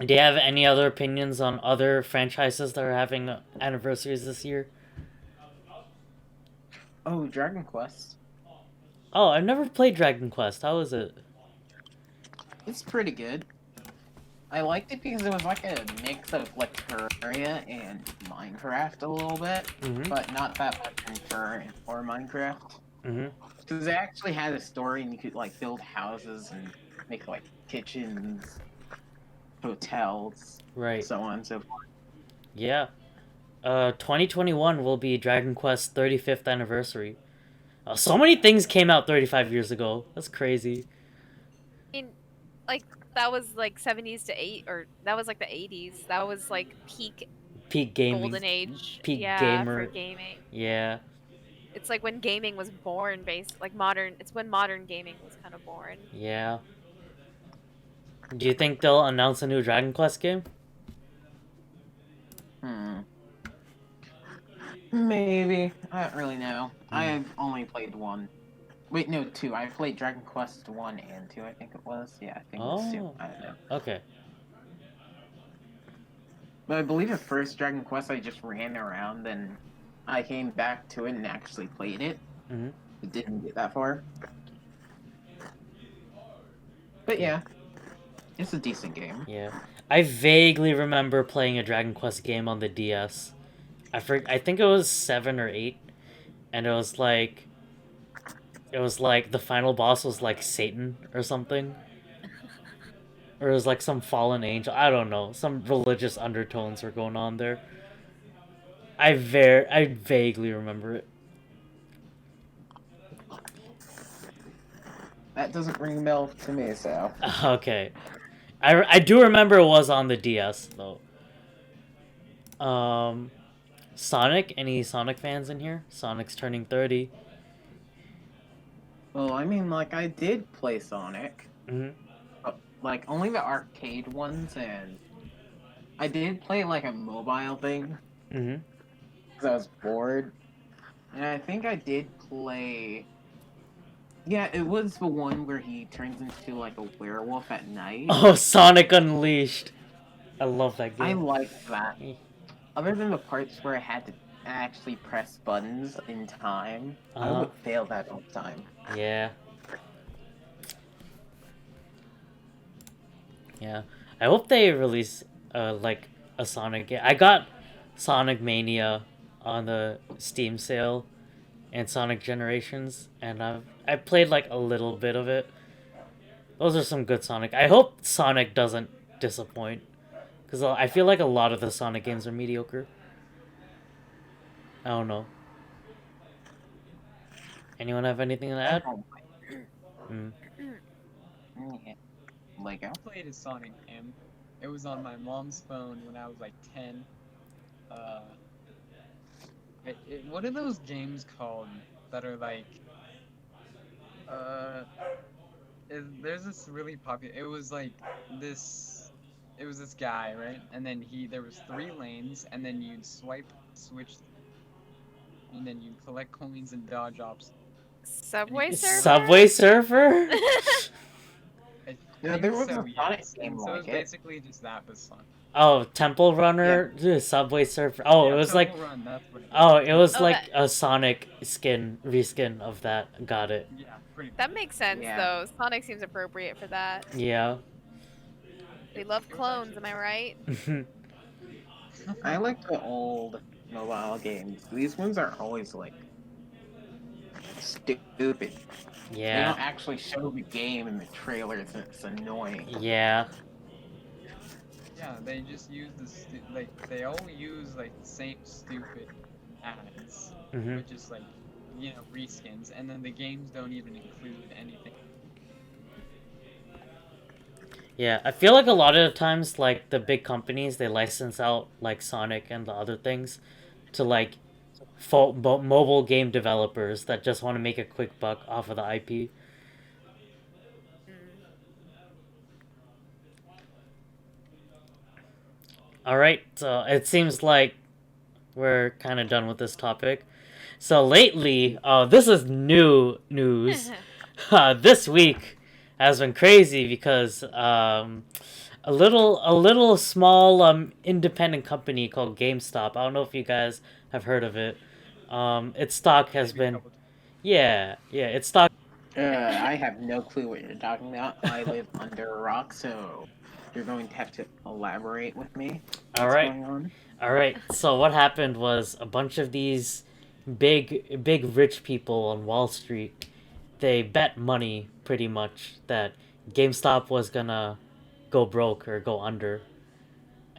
Do you have any other opinions on other franchises that are having anniversaries this year? Oh, Dragon Quest. Oh, I've never played Dragon Quest. How is it? It's pretty good. I liked it because it was like a mix of like Terraria and Minecraft a little bit, but not that much in Terraria or Minecraft. Because it actually had a story and you could like build houses and make like kitchens, hotels, Right. so on and so forth. Yeah. 2021 will be Dragon Quest 35th anniversary. So many things came out 35 years ago. That's crazy. Like, that was like 70s to 8, or that was like the 80s. That was like peak gaming. golden age. Peak yeah, gamer. for gaming. Yeah. It's like when gaming was born, like modern. It's when modern gaming was kind of born. Yeah. Do you think they'll announce a new Dragon Quest game? Maybe. I don't really know. I've only played 1. Wait, no, 2. I played Dragon Quest 1 and 2, I think it was. Yeah, I think it was 2. I don't know. Okay. But I believe the first Dragon Quest I just ran around, and I came back to it and actually played it. It didn't get that far. But yeah, it's a decent game. Yeah. I vaguely remember playing a Dragon Quest game on the DS. I think it was 7 or 8. And it was like the final boss was like Satan or something. Or it was like some fallen angel. I don't know. Some religious undertones were going on there. I vaguely remember it. That doesn't ring a bell to me, so... Okay. I do remember it was on the DS, though. Sonic? Any Sonic fans in here? Sonic's turning 30. Well, I mean, like, I did play Sonic. But, like, only the arcade ones, and... I did play, like, a mobile thing. Because I was bored. And I think I did play... Yeah, it was the one where he turns into, like, a werewolf at night. Oh, Sonic Unleashed! I love that game. I liked that. Other than the parts where I had to actually press buttons in time, I would fail that all the time. Yeah. Yeah. I hope they release, like, a Sonic game. I got Sonic Mania on the Steam sale and Sonic Generations, and I played, like, a little bit of it. Those are some good Sonic. I hope Sonic doesn't disappoint. Because I feel like a lot of the Sonic games are mediocre. I don't know. Anyone have anything to add? Lego? I played a Sonic game. It was on my mom's phone when I was like 10. What are those games called that are like Uh, there's this really popular. It was like this. It was this guy, right? And then there was 3 lanes, and then you'd switch, and then you'd collect coins and dodge obstacles. Subway Surfer? Subway Surfer? Yeah, there was a Sonic game And so like it's it. basically just that with Sonic. Oh, Temple Runner? Subway Surfer. Oh, Yeah, it was Temple like... Run, that's what it Oh, it was Oh, like a Sonic reskin of that. Got it. Yeah, pretty That makes sense, Yeah. though. Sonic seems appropriate for that. Yeah. We love clones, am I right? I like the old mobile games. These ones are always like stupid. They Yeah. don't actually show the game in the trailers, and it's annoying. Yeah. Yeah, they just use they all use like the same stupid ads, Mhm. which is like, reskins, and then the games don't even include anything. Yeah, I feel like a lot of the times, like, the big companies, they license out, like, Sonic and the other things to, like, mobile game developers that just want to make a quick buck off of the IP. Alright, so it seems like we're kind of done with this topic. So lately, this is new news. This week has been crazy because a little small independent company called GameStop. I don't know if you guys have heard of it. Its stock has Maybe a been couple times. its stock. I have no clue what you're talking about. I live under a rock, so you're going to have to elaborate with me. What's All right. going on? All right. So what happened was a bunch of these big rich people on Wall Street, they bet money pretty much that GameStop was gonna go broke or go under,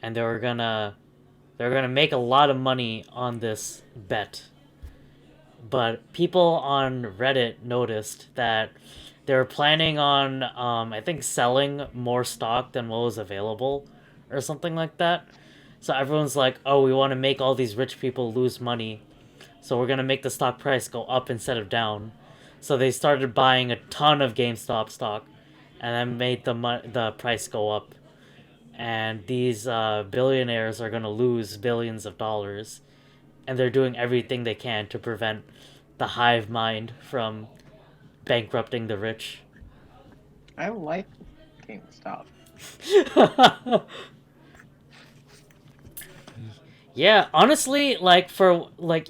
and they're gonna make a lot of money on this bet. But people on Reddit noticed that they were planning on I think selling more stock than what was available or something like that. So everyone's like, "Oh, we want to make all these rich people lose money. So we're going to make the stock price go up instead of down." So they started buying a ton of GameStop stock and then made the price go up. And these billionaires are going to lose billions of dollars. And they're doing everything they can to prevent the hive mind from bankrupting the rich. I like GameStop. Yeah, honestly,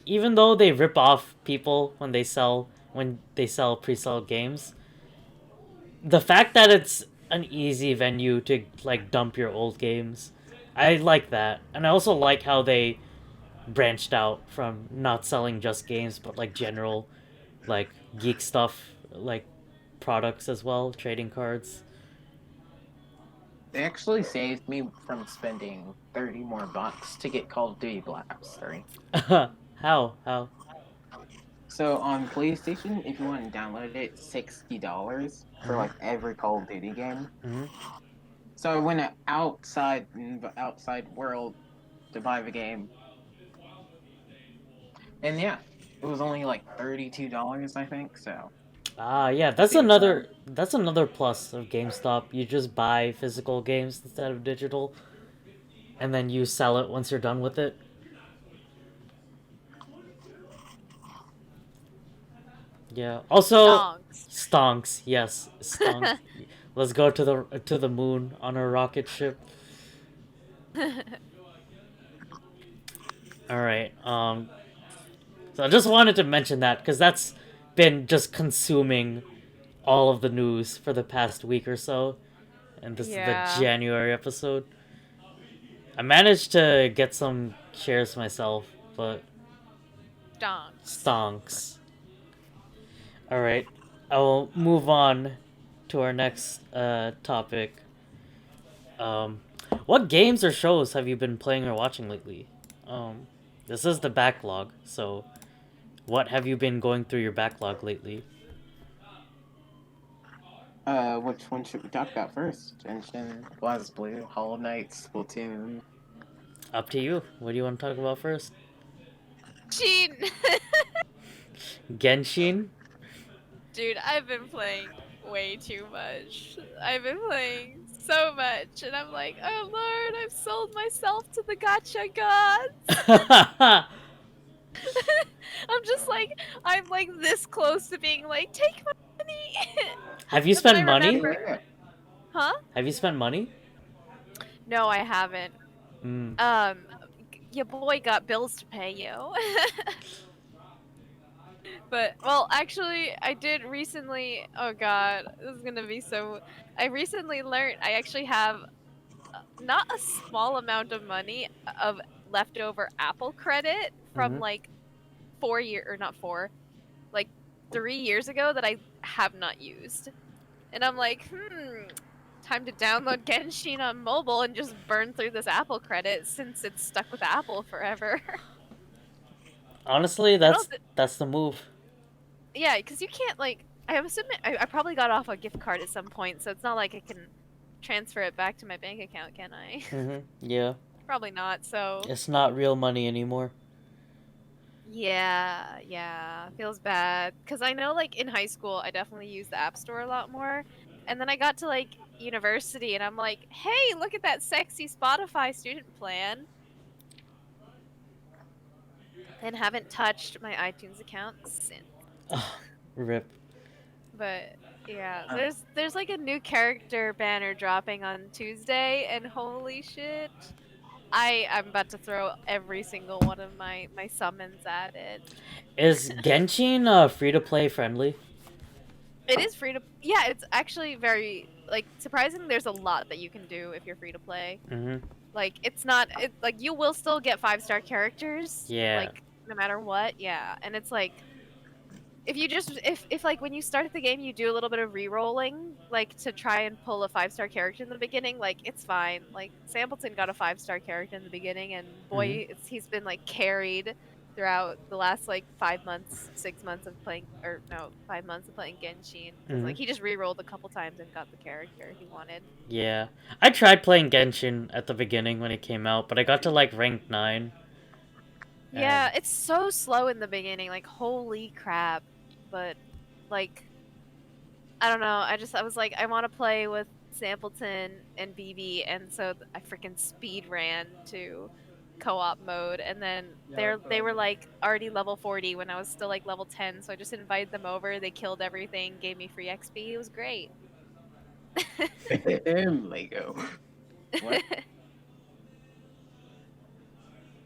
even though they rip off people when they sell pre-sale games, the fact that it's an easy venue to like dump your old games, I like that. And I also like how they branched out from not selling just games but like general like geek stuff, like products as well, trading cards. They actually saved me from spending 30 more bucks to get Call of Duty Black Ops 3. How? So on PlayStation, if you want to download it, $60 for like every Call of Duty game. Mm-hmm. So I went outside world to buy the game. And yeah, it was only like $32, I think, so. Yeah, that's another plus of GameStop. You just buy physical games instead of digital, and then you sell it once you're done with it. Yeah. Also, stonks. Yes, stonks. Let's go to the moon on a rocket ship. All right. So I just wanted to mention that because that's been just consuming all of the news for the past week or so, and this is the January episode. I managed to get some shares myself, but stonks. All right, I will move on to our next topic. What games or shows have you been playing or watching lately? This is the backlog, so what have you been going through your backlog lately? Which one should we talk about first? Genshin, BlazBlue, Hollow Knight, Splatoon. Up to you. What do you want to talk about first? Genshin. Genshin? Dude, I've been playing way too much. I've been playing so much, and I'm like, oh lord, I've sold myself to the gacha gods. I'm just like, I'm like this close to being like, take my money. Have you But then I spent money? remember, huh? Have you spent money? No, I haven't. Mm. Your boy got bills to pay, yo. But well, actually, I did recently. Oh god, this is gonna be so. I recently learned I actually have not a small amount of money of leftover Apple credit from Mhm. like 4 year or not four, like 3 years ago that I have not used. And I'm like, time to download Genshin on mobile and just burn through this Apple credit since it's stuck with Apple forever. Honestly, But also, that's the move. yeah, because you can't like. I have assuming I probably got off a gift card at some point, so it's not like I can transfer it back to my bank account, can I? Yeah. Probably not. So It's not real money anymore. yeah, feels bad. Because I know, like, in high school, I definitely used the App Store a lot more. And then I got to, like, university, and I'm like, hey, look at that sexy Spotify student plan. And haven't touched my iTunes account since. Rip. But, yeah, there's, like, a new character banner dropping on Tuesday, and holy shit. I'm about to throw every single one of my summons at it. Is Genshin free to play friendly? It is free to. Yeah, it's actually very like surprising. There's a lot that you can do if you're free to play. Mhm. Like it's not. It like you will still get 5-star characters. Yeah. Like no matter what. Yeah, and it's like if you just if like when you start the game you do a little bit of re-rolling like to try and pull a 5-star character in the beginning, like it's fine. Like Sampleton got a 5-star character in the beginning, and boy, he's been like carried throughout the last like 5 months, 6 months of playing, or no, 5 months of playing Genshin. Because like he just re-rolled a couple times and got the character he wanted. Yeah. I tried playing Genshin at the beginning when it came out, but I got to like rank 9. Yeah, And- it's so slow in the beginning. Like holy crap. But like I don't know. I was like, I want to play with Sampleton and BB, and so I freaking speed ran to co-op mode, and then they were like already level 40 when I was still like level 10. So I just invited them over. They killed everything, gave me free XP. It was great. Lego. What?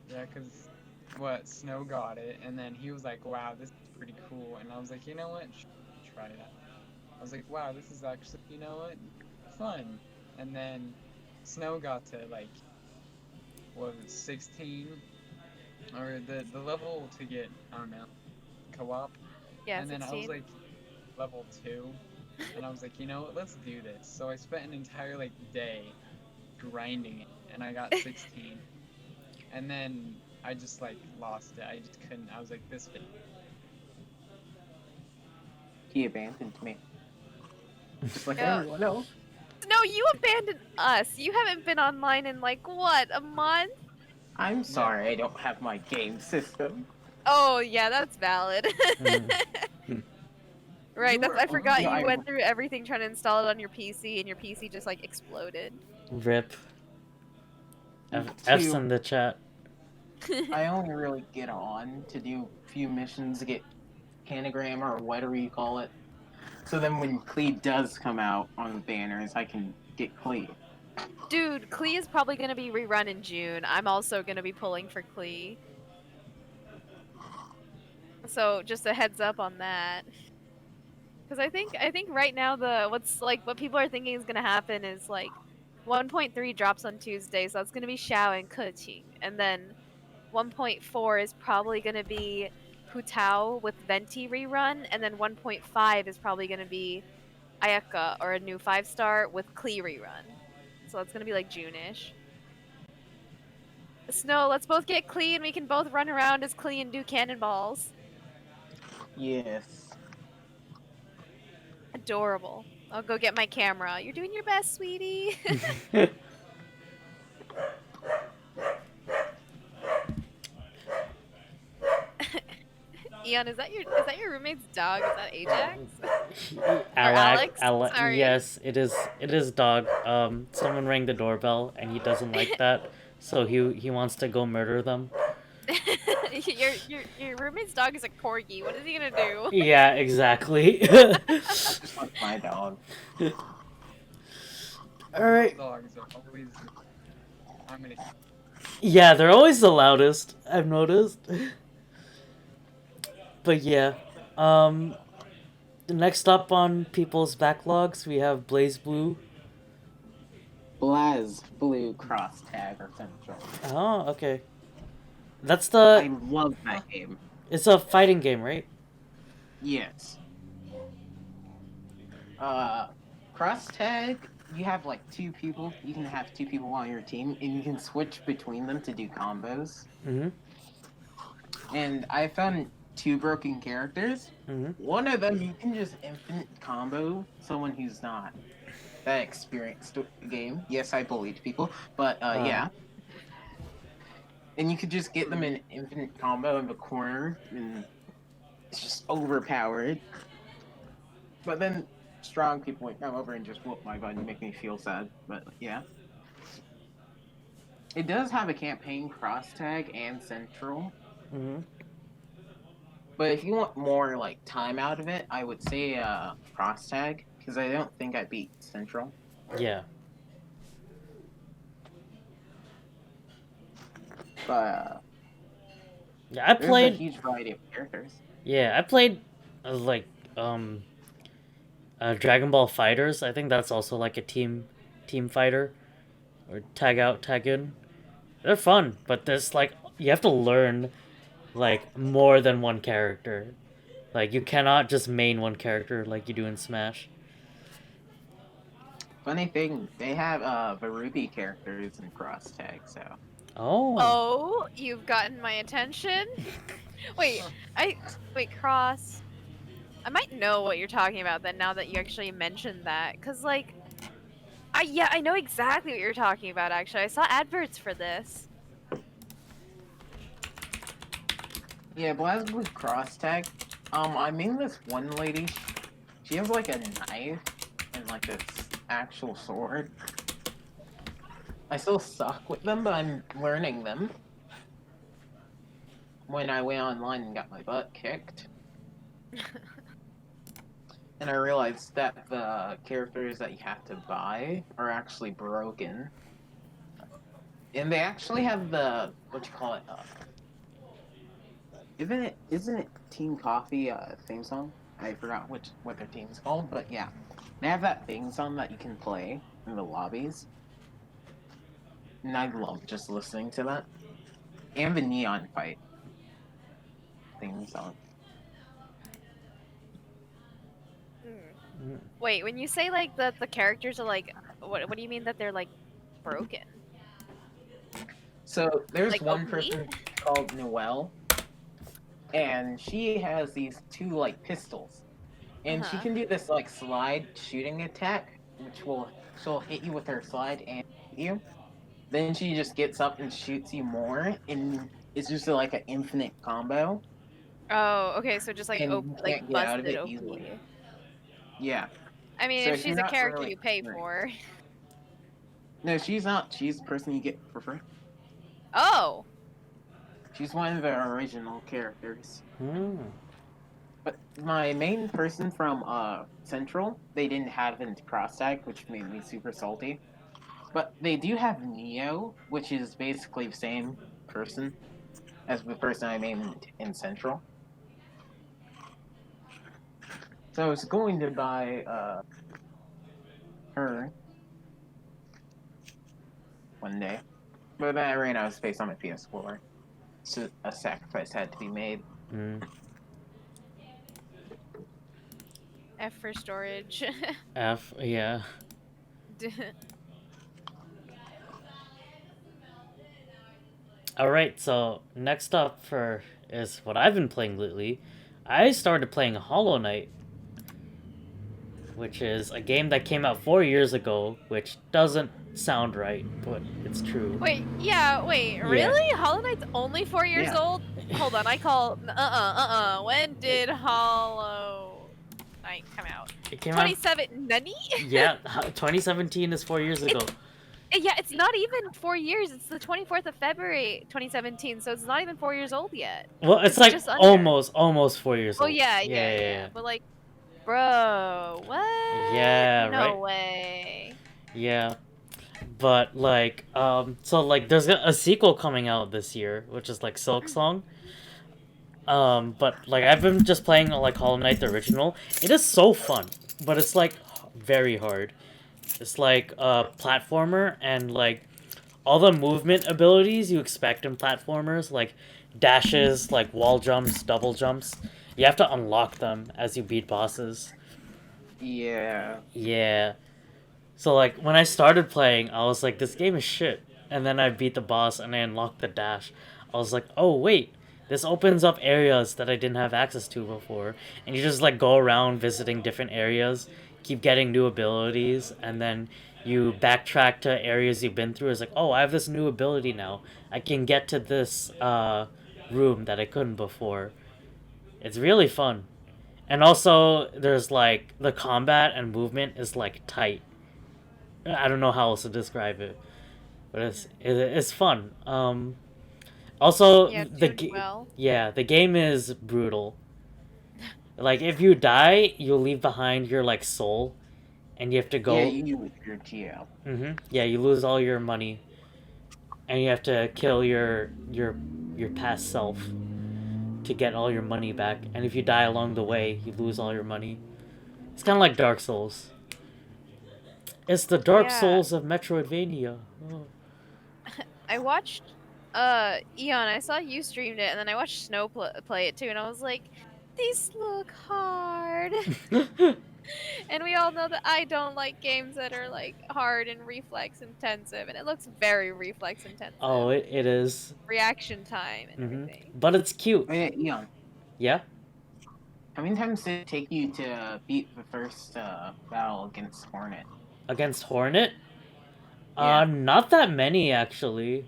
Yeah, because Snow got it, and then he was like, wow, this is pretty cool. And I was like, you know what? Try it out. I was like, wow, this is actually, you know what? Fun. And then Snow got to, like, what was it, 16? Or the level to get, I don't know, co-op. Yeah, and 16. then I was like, level 2. And I was like, you know what? Let's do this. So I spent an entire, like, day grinding it. And I got 16. And then I just, like, lost it. I just couldn't. I was like, this fit. He abandoned me. Just like Yeah. everyone else. No, you abandoned us. You haven't been online in like what, a month? I'm sorry I don't have my game system. Oh yeah, that's valid. Right, that's, I forgot you went through everything trying to install it on your PC, and your PC just like exploded. Rip. F's in the chat. I only really get on to do a few missions to get Panagram or whatever you call it. So then when Klee does come out on the banners, I can get Klee. Dude, Klee is probably going to be rerun in June. I'm also going to be pulling for Klee. So just a heads up on that. Because I think right now what people are thinking is going to happen is like 1.3 drops on Tuesday, so that's going to be Xiao and Keqing. And then 1.4 is probably going to be Hu Tao with Venti rerun, and then 1.5 is probably going to be Ayaka or a new 5-star with Klee rerun. So that's going to be like June-ish. Snow, let's both get Klee and we can both run around as Klee and do cannonballs. Yes. Adorable. I'll go get my camera. You're doing your best, sweetie. Eon, is that your roommate's dog? Is that Ajax? Alex? Sorry. Yes, it is. It is dog. Someone rang the doorbell, and he doesn't like that, so he wants to go murder them. your roommate's dog is a corgi. What is he gonna do? Yeah, exactly. Just like my dog. All right. Dogs are always. I'm gonna. Yeah, they're always the loudest. I've noticed. But yeah, next up on people's backlogs, we have Blaze Blue. Blaz Blue Cross Tag or Central. Oh, okay. That's I the. love that game. It's a fighting game, right? Yes. Cross Tag, you have like 2 people. You can have 2 people on your team, and you can switch between them to do combos. Mm-hmm. And I found 2 broken characters. Mm-hmm. One of them, you can just infinite combo someone who's not that experienced with the game. Yes, I bullied people, but yeah. And you could just get them in infinite combo in the corner, and it's just overpowered. But then strong people would come over and just whoop my butt and make me feel sad. But yeah. It does have a campaign cross tag and central. Mm-hmm. But if you want more like time out of it, I would say cross tag, because I don't think I beat central. Yeah. But Yeah, I there's played. a huge variety of characters. Yeah, I played like Dragon Ball Fighters. I think that's also like a team fighter, or tag out, tag in. They're fun, but there's like you have to learn like more than one character. Like you cannot just main one character like you do in Smash. Funny thing, they have Varubi characters in cross tag, so Oh. Oh, you've gotten my attention. Wait, Cross. I might know what you're talking about then now that you actually mentioned that, cause like, I know exactly what you're talking about. Actually, I saw adverts for this. yeah, BlazBlue cross tag. I mean this one lady, she has like a knife and like this actual sword. I still suck with them, but I'm learning them. When I went online and got my butt kicked. And I realized that the characters that you have to buy are actually broken. And they actually have the, what you call it, isn't it Team Coffee theme song? I forgot what their team's called, but yeah. They have that theme song that you can play in the lobbies. And I love just listening to that. And the Neon Fight theme song. Wait, when you say like the characters are like, what do you mean that they're like broken? So there's Like one OP? person called Noelle, and she has these 2 like pistols, and she can do this like slide shooting attack, which she'll hit you with her slide and hit you. Then she just gets up and shoots you more, and it's just like an infinite combo. Oh, okay, so just like And OP, you like can't get out of busted it OP. easily. Yeah. I mean, So if if she's you're a not character really you pay free. for. No, she's not. She's the person you get for free. Oh. She's one of the original characters. Hmm. But my main person from Central, they didn't have in cross tag, which made me super salty. But they do have Neo, which is basically the same person as the person I made in Central. So I was going to buy her one day, but then I ran out of space on my PS4, so a sacrifice had to be made. F for storage. F, yeah. Alright, so next up is what I've been playing lately. I started playing Hollow Knight, which is a game that came out 4 years ago, which doesn't sound right, but it's true. Wait, really? Hollow Knight's only 4 years Yeah. old? Hold on, I call. When did Hollow Knight come out? It came out. 27. Nani? Yeah, 2017 is 4 years ago. Yeah, it's not even 4 years. It's the 24th of February, 2017. So it's not even 4 years old yet. Well, it's like just under. almost 4 years Oh old. yeah. But like, bro, what? Yeah, no right? way. Yeah. But like, so like, there's a sequel coming out this year, which is like Silk Song. But like, I've been just playing like Hollow Knight the original. It is so fun, but it's like very hard. It's like a platformer, and like all the movement abilities you expect in platformers, like dashes, like wall jumps, double jumps, you have to unlock them as you beat bosses. Yeah. Yeah. So like when I started playing, I was like, this game is shit. And then I beat the boss and I unlocked the dash. I was like, oh wait, this opens up areas that I didn't have access to before. And you just like go around visiting different areas, keep getting new abilities, and then you backtrack to areas you've been through. It's like, oh, I have this new ability now. I can get to this room that I couldn't before. It's really fun. And also, there's like the combat and movement is like tight. I don't know how else to describe it, but it's fun. Also Yeah, well. yeah, the game is brutal. Like if you die, you'll leave behind your like soul, and you have to go. Yeah, you lose your geo. Yeah, you lose all your money, and you have to kill your past self to get all your money back. And if you die along the way, you lose all your money. It's kind of like Dark Souls. It's the Dark Souls of Metroidvania. Oh. I watched Eon, I saw you streamed it, and then I watched Snow play it too, and I was like, these look hard. And we all know that I don't like games that are like hard and reflex intensive, and it looks very reflex intensive. Oh, it is. Reaction time and everything. But it's cute. Oh, yeah, Eon. Yeah? How many times did it take you to beat the first battle against Hornet? Against Hornet? Yeah. Not that many, actually.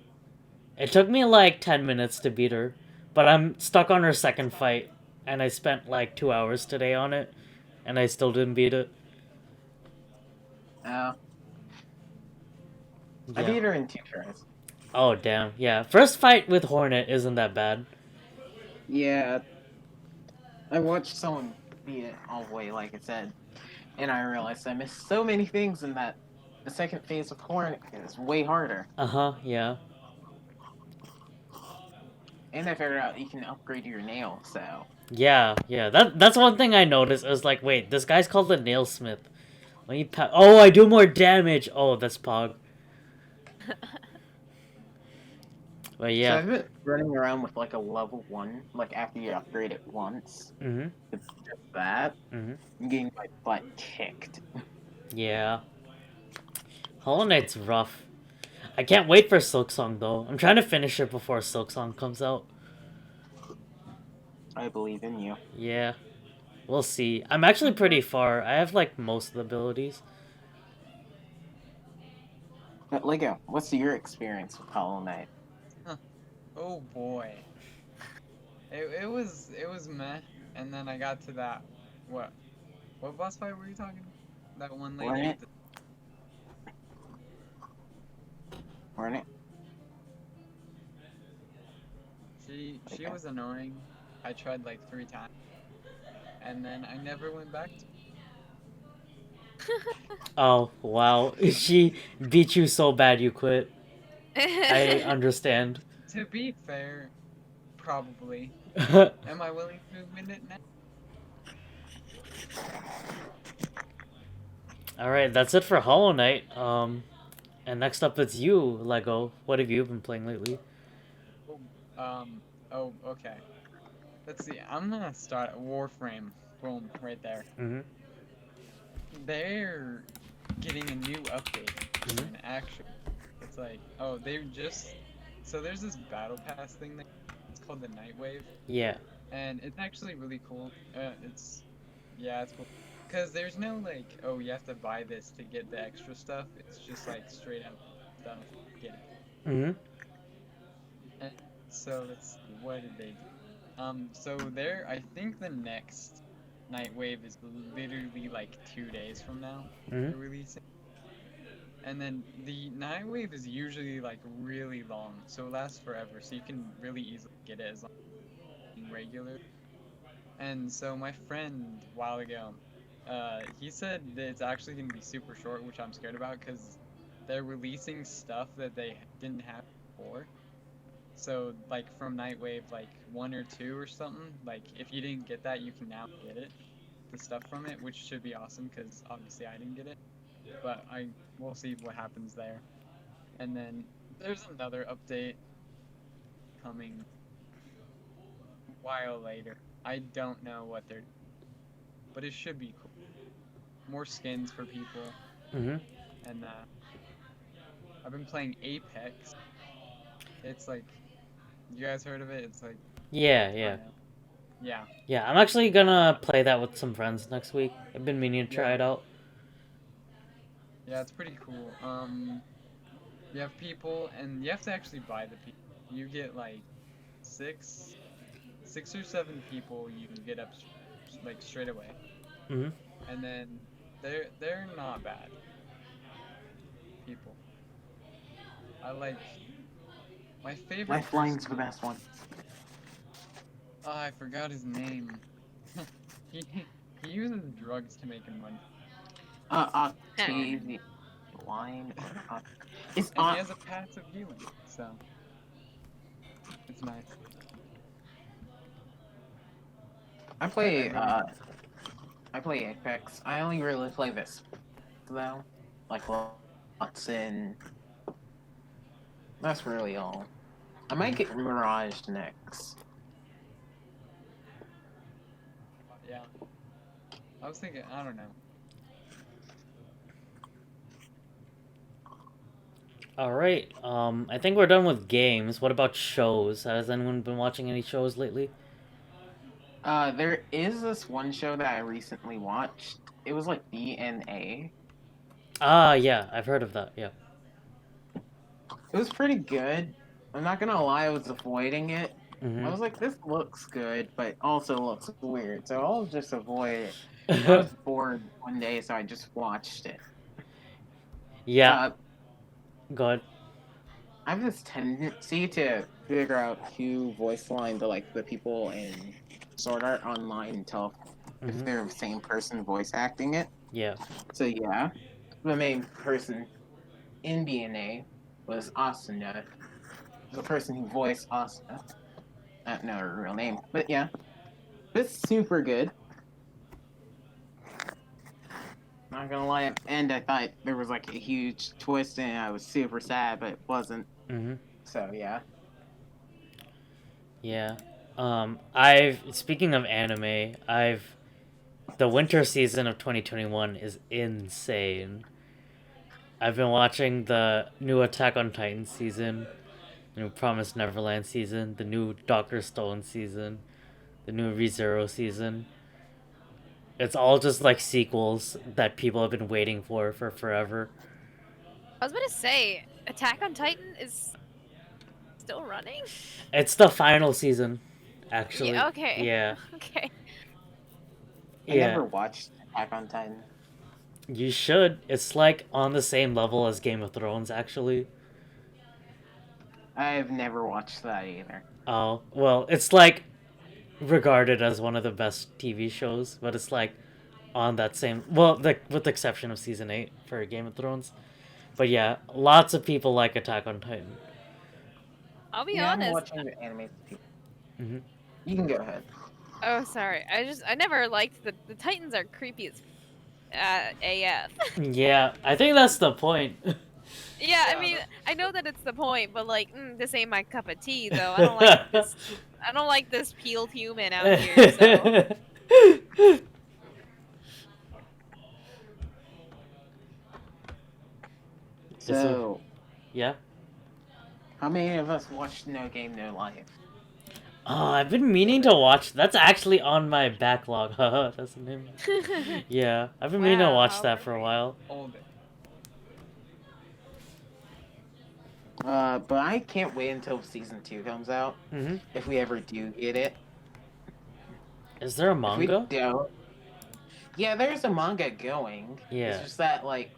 It took me like 10 minutes to beat her. But I'm stuck on her second fight, and I spent like 2 hours today on it, and I still didn't beat it. I Yeah. beat her in 2 tries. Oh, damn. Yeah. First fight with Hornet isn't that bad. Yeah. I watched someone beat it all the way, like I said, and I realized I missed so many things, and that the second phase of Hornet is way harder. Yeah. And I figured out you can upgrade your nail, so... Yeah. That's one thing I noticed. I was like, wait, this guy's called the Nailsmith. When you oh, I do more damage! Oh, that's Pog. But yeah. So I've been running around with like a level 1, like after you upgrade it once. It's just that. I'm getting my butt kicked. Yeah. Hollow Knight's rough. I can't wait for Silk Song though. I'm trying to finish it before Silk Song comes out. I believe in you. Yeah. We'll see. I'm actually pretty far. I have like most of the abilities. But Lego, what's your experience with Hollow Knight? Oh boy. It was meh, and then I got to that what boss fight were you talking about? That one lady. Hornet? She was annoying. I tried like 3 times, and then I never went back to. Oh wow, she beat you so bad you quit. I understand. To be fair, probably. Am I willing to win it now? Alright, that's it for Hollow Knight. And next up it's you, Lego. What have you been playing lately? Oh, okay. Let's see, I'm gonna start Warframe. Boom, right there. They're getting a new update in action. It's like, oh, so there's this battle pass thing that it's called the Night Wave. Yeah. And it's actually really cool. It's cool. Because there's no like, oh, you have to buy this to get the extra stuff. It's just like straight up done if you get it. And so let's see, what did they do? So I think the next Nightwave is literally like 2 days from now Mhm. they're releasing. And then the Nightwave is usually like really long, so it lasts forever, so you can really easily get it as long as being regular. And so my friend a while ago, he said that it's actually going to be super short, which I'm scared about because they're releasing stuff that they didn't have before. So like from Nightwave, like 1 or 2 or something. Like if you didn't get that, you can now get it, the stuff from it, which should be awesome because obviously I didn't get it. But we'll see what happens there. And then there's another update coming a while later. I don't know what they're, but it should be cool. More skins for people, Mhm. and I've been playing Apex. It's like, you guys heard of it? It's like, Yeah, I yeah. don't know. Yeah, Yeah, I'm actually gonna play that with some friends next week. I've been meaning to try yeah, it out. yeah. It's pretty cool. You have people, and you have to actually buy the people. You get like six, 6 or 7 people. You get up like straight away, Mhm. and then they're not bad people. I like my favorite Lifeline's person. the best one. Oh, I forgot his name. he he uses drugs to make him money. Octavia Line. It's And he has a passive healing, so it's nice. I I play really I play Apex. I only really play this though. Like lots in that's really all. I might get Mirage next. yeah. I was thinking, I don't know. All right. I think we're done with games. What about shows? Has anyone been watching any shows lately? There is this one show that I recently watched. It was like DNA. Ah, yeah, I've heard of that. Yeah. It was pretty good. I'm not gonna lie, I was avoiding it. I was Mhm. like, this looks good, but also looks weird, so I'll just avoid it. I was bored one day, so I just watched it. Yeah. Uh, Go ahead. I have this tendency to figure out who voice line the people in Sword Art Online and tell if Mhm. they're the same person voice acting it. Yeah. So yeah, the main person in DNA was Asuna, the person who voiced Asuna. I don't know her real name, but yeah, it's super good. Not gonna lie, at the end I thought there was like a huge twist and I was super sad, but it wasn't. Mhm. So yeah. Yeah. I've speaking of anime, the winter season of 2021 is insane. I've been watching the new Attack on Titan season, the new Promised Neverland season, the new Doctor Stone season, the new ReZero season. It's all just like sequels that people have been waiting for forever. I was about to say, Attack on Titan is still running? It's the final season, actually. Yeah, okay. Yeah. Okay. I Yeah. never watched Attack on Titan. You should. It's like on the same level as Game of Thrones, actually. I've never watched that either. Oh, well, it's like regarded as one of the best TV shows, but it's like on that same, well, with the exception of season 8 for Game of Thrones. But yeah, lots of people like Attack on Titan. I'll be Yeah, I'm honest. watching the anime. Hmm. You can go ahead. Oh, sorry. I never liked the Titans are creepy as AF. Yeah, I think that's the point. Yeah, I Yeah, mean, that's- I know that it's the point, but like, this ain't my cup of tea, though. I don't like this. I don't like this peeled human out here. So So, Yeah. how many of us watched No Game No Life? Oh, I've been meaning to watch. That's actually on my backlog. Haha, that's the name. Yeah, I've been meaning to Wow, watch how that for a perfect. while. all day. But I can't wait until season 2 comes out. Hmm. If we ever do get it. Is there a If we manga? don't, Yeah, there's a manga going. Yeah. It's just that, like,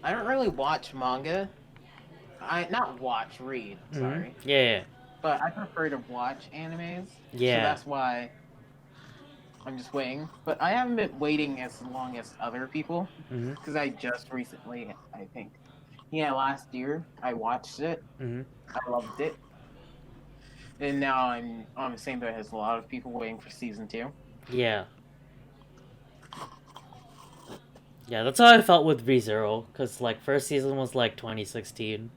I don't really watch manga. Not watch, read, sorry. Yeah. But I prefer to watch animes. Yeah. So that's why I'm just waiting. But I haven't been waiting as long as other people. Because I just recently, I think, last year, I watched it. I loved it. And now I'm on the same boat as a lot of people waiting for season 2. Yeah. Yeah, that's how I felt with ReZero, because, like, first season was, like, 2016,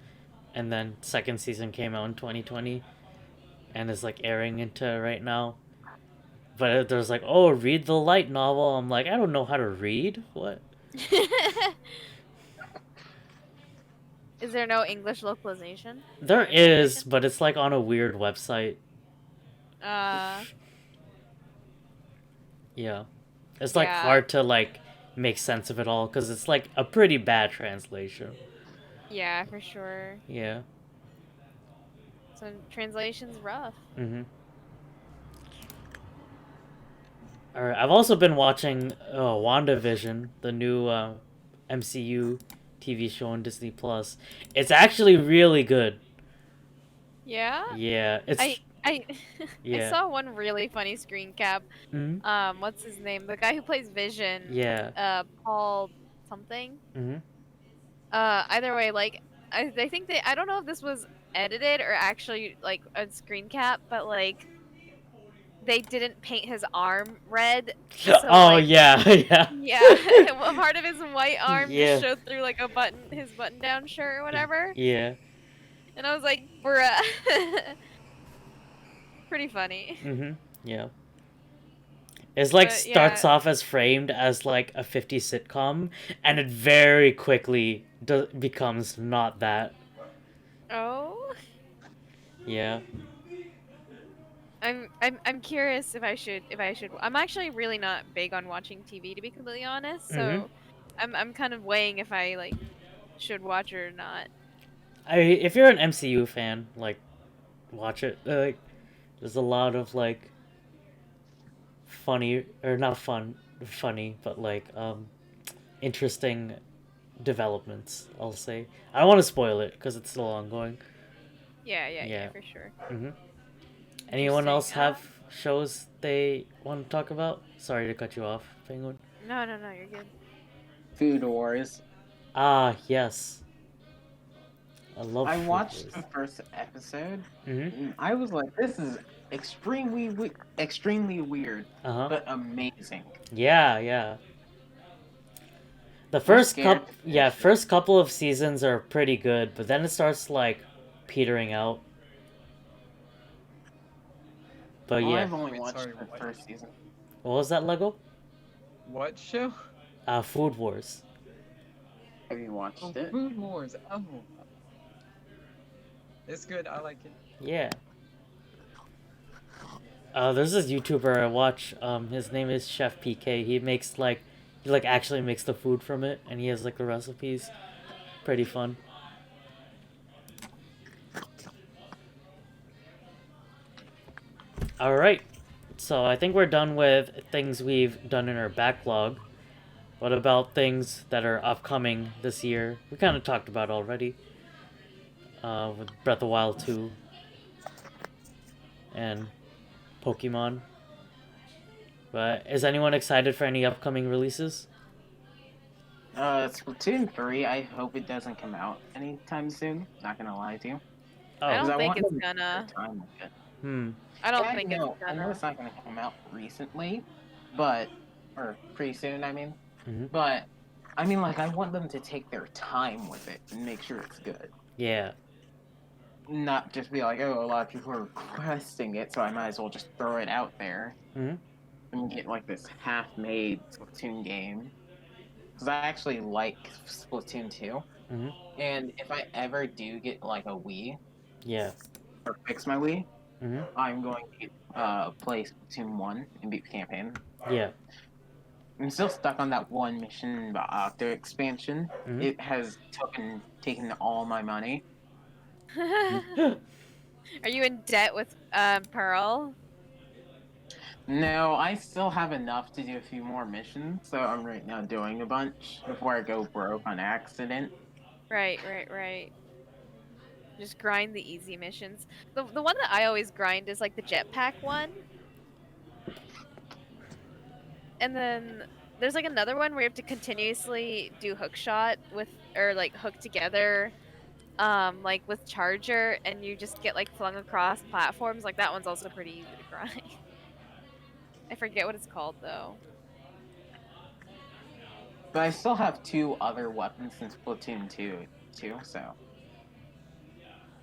and then second season came out in 2020, and is, like, airing into right now. But there's, like, oh, read the light novel. I'm like, I don't know how to read. What? Is there no English localization? There is, but it's, like, on a weird website. Yeah. It's, like, hard to, like, make sense of it all, because it's, like, a pretty bad translation. Yeah, for sure. Yeah. So translation's rough. Alright, I've also been watching WandaVision, the new MCU TV show on Disney Plus. It's actually really good. Yeah? Yeah, it's I yeah. I saw one really funny screen cap. Mhm. What's his name? The guy who plays Vision. Yeah. Paul something. Mhm. Either way, like I think I don't know if this was edited or actually like a screen cap, but like they didn't paint his arm red. So, oh like, yeah, yeah. Yeah, a part of his white arm Yeah. just showed through like his button-down shirt or whatever. Yeah. And I was like, bruh. Pretty funny. Yeah. It's like starts off as framed as like a 50s sitcom, and it very quickly becomes not that. Oh. Yeah. I'm curious if I should. I'm actually really not big on watching TV, to be completely honest. So I'm kind of weighing if I like should watch it or not. If you're an MCU fan, like, watch it. Like, there's a lot of like funny, or not funny, but like interesting developments, I'll say. I don't want to spoil it because it's still ongoing. Yeah, for sure. Anyone else have shows they want to talk about? Sorry to cut you off, Penguin. No, you're good. Food Wars. Ah, yes. I watched the first episode. I was like, this is extremely weird, but amazing. Yeah. The first couple of seasons are pretty good, but then it starts like petering out. But yeah, I've only watched the first season. What was that, Lego? What show? Food Wars. Have you watched it? Food Wars. Oh. It's good. I like it. Yeah. There's this YouTuber I watch. His name is Chef PK. He actually makes the food from it, and he has like the recipes. Pretty fun. All right. So I think we're done with things we've done in our backlog. What about things that are upcoming this year? We kind of talked about already. With Breath of the Wild 2 and Pokemon. But is anyone excited for any upcoming releases? Splatoon 3, I hope it doesn't come out anytime soon. Not gonna lie to you. Oh, I don't think it's gonna. I don't think it's gonna. I know it's not gonna come out recently, or pretty soon, I mean. Mm-hmm. But, I mean, like, I want them to take their time with it and make sure it's good. Yeah. Not just be like, oh, a lot of people are requesting it, so I might as well just throw it out there. Mm-hmm. And get, like, this half-made Splatoon game. Because I actually like Splatoon 2. Mm-hmm. And if I ever do get, like, a Wii... Yeah. Or fix my Wii... Mm-hmm. I'm going to play Splatoon 1 and beat the campaign. Yeah. I'm still stuck on that one mission, the Octo expansion. Mm-hmm. It has taken all my money. Are you in debt with Pearl? No, I still have enough to do a few more missions, so I'm right now doing a bunch before I go broke on accident. Right. Just grind the easy missions. The one that I always grind is like the jetpack one. And then there's like another one where you have to continuously do hookshot with or like hook together like with charger and you just get like flung across platforms. Like that one's also pretty easy to grind. I forget what it's called though. But I still have 2 other weapons in Splatoon 2, too, so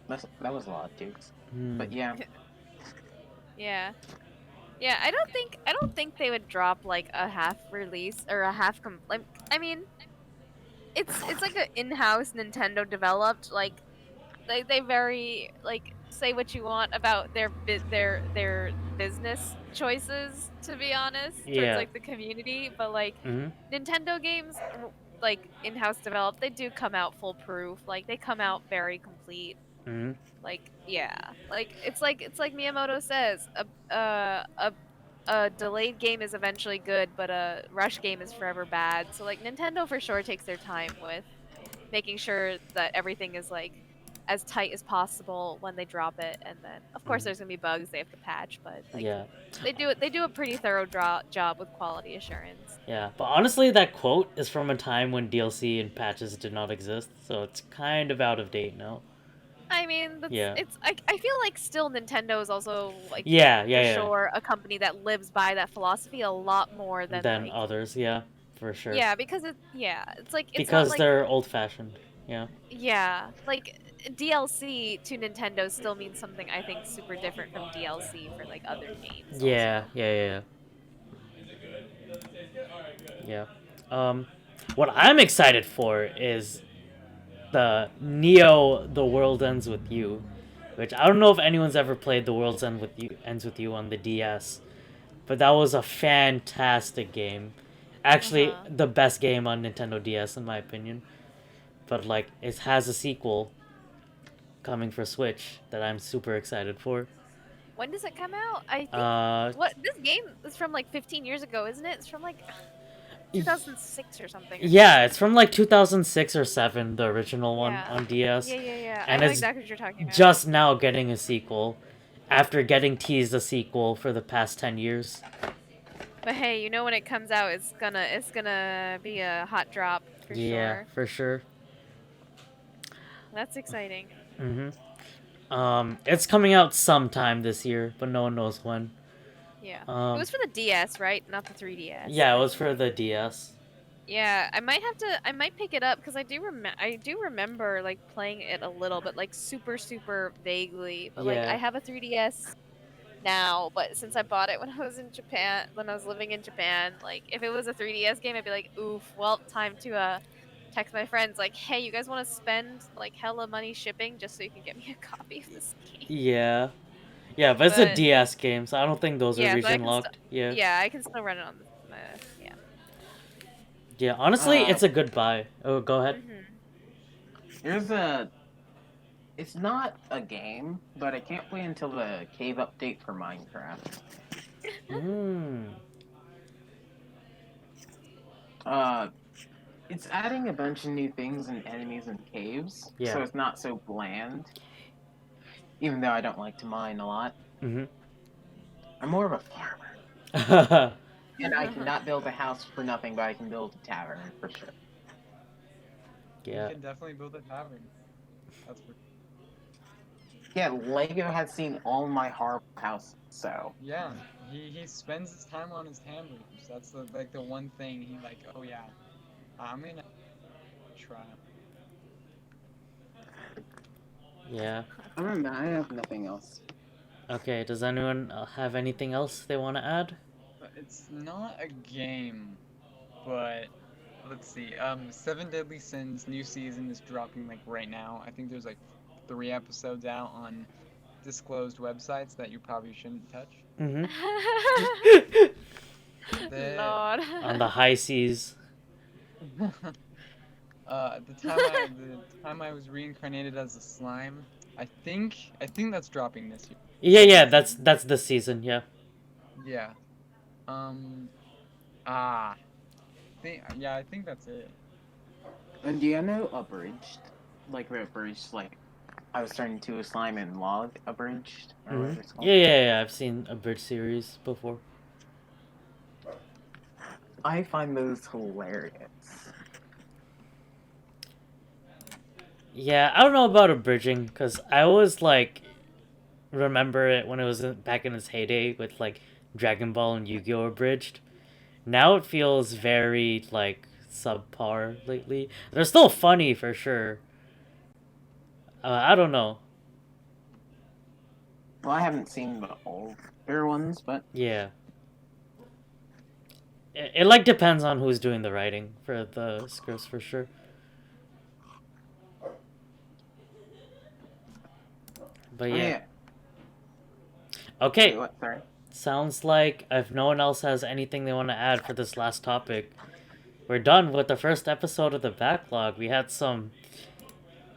that was a lot of dukes. But yeah. Yeah. Yeah, I don't think they would drop like a half release or a half like I mean, it's like an in-house Nintendo developed like they very like say what you want about their business choices to be honest towards Yeah. like the community, but like Mm-hmm. Nintendo games like in-house developed, they do come out foolproof. Like they come out very complete. Mm-hmm. Like yeah, like it's like Miyamoto says, a delayed game is eventually good, but a rush game is forever bad. So like Nintendo for sure takes their time with making sure that everything is like as tight as possible when they drop it, and then of course there's gonna be bugs they have to patch, but like Yeah. they do a pretty thorough job with quality assurance. Yeah. But honestly, that quote is from a time when DLC and patches did not exist, so it's kind of out of date now. I mean, Yeah. I feel like still Nintendo is also like Yeah. for Yeah. sure a company that lives by that philosophy a lot more Yeah. than Than like others. Yeah. For sure. yeah, because it's like it's not Because like they're old-fashioned. Yeah. yeah, like DLC to Nintendo still means something I think super different from DLC for like other games Yeah. also. Yeah. Yeah. What I'm excited for is the Neo The World Ends With You, which I don't know if anyone's ever played The World's Ends With You on the DS, but that was a fantastic game. Actually, Uh-huh. the best game on Nintendo DS in my opinion. But like it has a sequel coming for Switch that I'm super excited for. When does it come out? I think Uh what this game is from like 15 years ago, isn't it? It's from like 2006 or something or yeah, 7. it's from like 2006 or 7, the original one Yeah. on DS. Yeah. I And know it's exactly what you're talking about. just now getting a sequel after getting teased a sequel for the past 10 years. But hey, you know when it comes out, it's gonna be a hot drop for Yeah, sure. for sure. That's exciting. It's coming out sometime this year, but no one knows when. Yeah. It Um, was for the DS, right? Not the 3DS. yeah, it was for the DS. Yeah, I might pick it up because I do remember like playing it a little, but like super vaguely. But like Yeah. I have a 3DS now, but since I bought it when I was in Japan, when I was living in Japan, like if it was a 3DS game, I'd be like, oof, well, time to text my friends like, hey, you guys want to spend like hella money shipping just so you can get me a copy of this game? Yeah. Yeah, but it's a But DS game, so I don't think those are yeah, so I region can locked. Yeah. yeah, I can still run it on the yeah. Yeah, honestly, Uh, it's a good buy. Oh, go ahead. There's it's not a game, but I can't wait until the cave update for Minecraft. It's adding a bunch of new things and enemies and caves, Yeah. so it's not so bland. Even though I don't like to mine a lot. I'm more of a farmer. And I cannot build a house for nothing, but I can build a tavern for sure. Yeah. You can definitely build a tavern. That's for... Yeah, Lego has seen all my horrible houses, so. Yeah, he spends his time on his hammers. That's the one thing he like. Oh yeah, I'm gonna try. Yeah. Other than that, I have nothing else. Okay, does anyone have anything else they want to add? It's not a game, but let's see. Seven Deadly Sins new season is dropping like right now. I think there's like 3 episodes out on disclosed websites that you probably shouldn't touch. Lord. On the high seas. The time I was reincarnated as a slime, I think that's dropping this year. Yeah, that's the season. Yeah. Yeah. Ah. Yeah, I think that's it. And do you know Abridged? Like Abridged, like I was turning to a slime and log Abridged, or Mhm. whatever it's called. Yeah. I've seen a bridge series before. I find those hilarious. Yeah, I don't know about abridging because I always like remember it when it was back in its heyday with like Dragon Ball and Yu-Gi-Oh! Abridged. Now it feels very like subpar lately. They're still funny for sure. I don't know. Well, I haven't seen the older ones, but Yeah. It like depends on who's doing the writing for the scripts for sure. But oh, yeah. yeah. Okay. Wait, what? Sorry. Sounds like if no one else has anything they want to add for this last topic, we're done with the first episode of the Backlog. We had some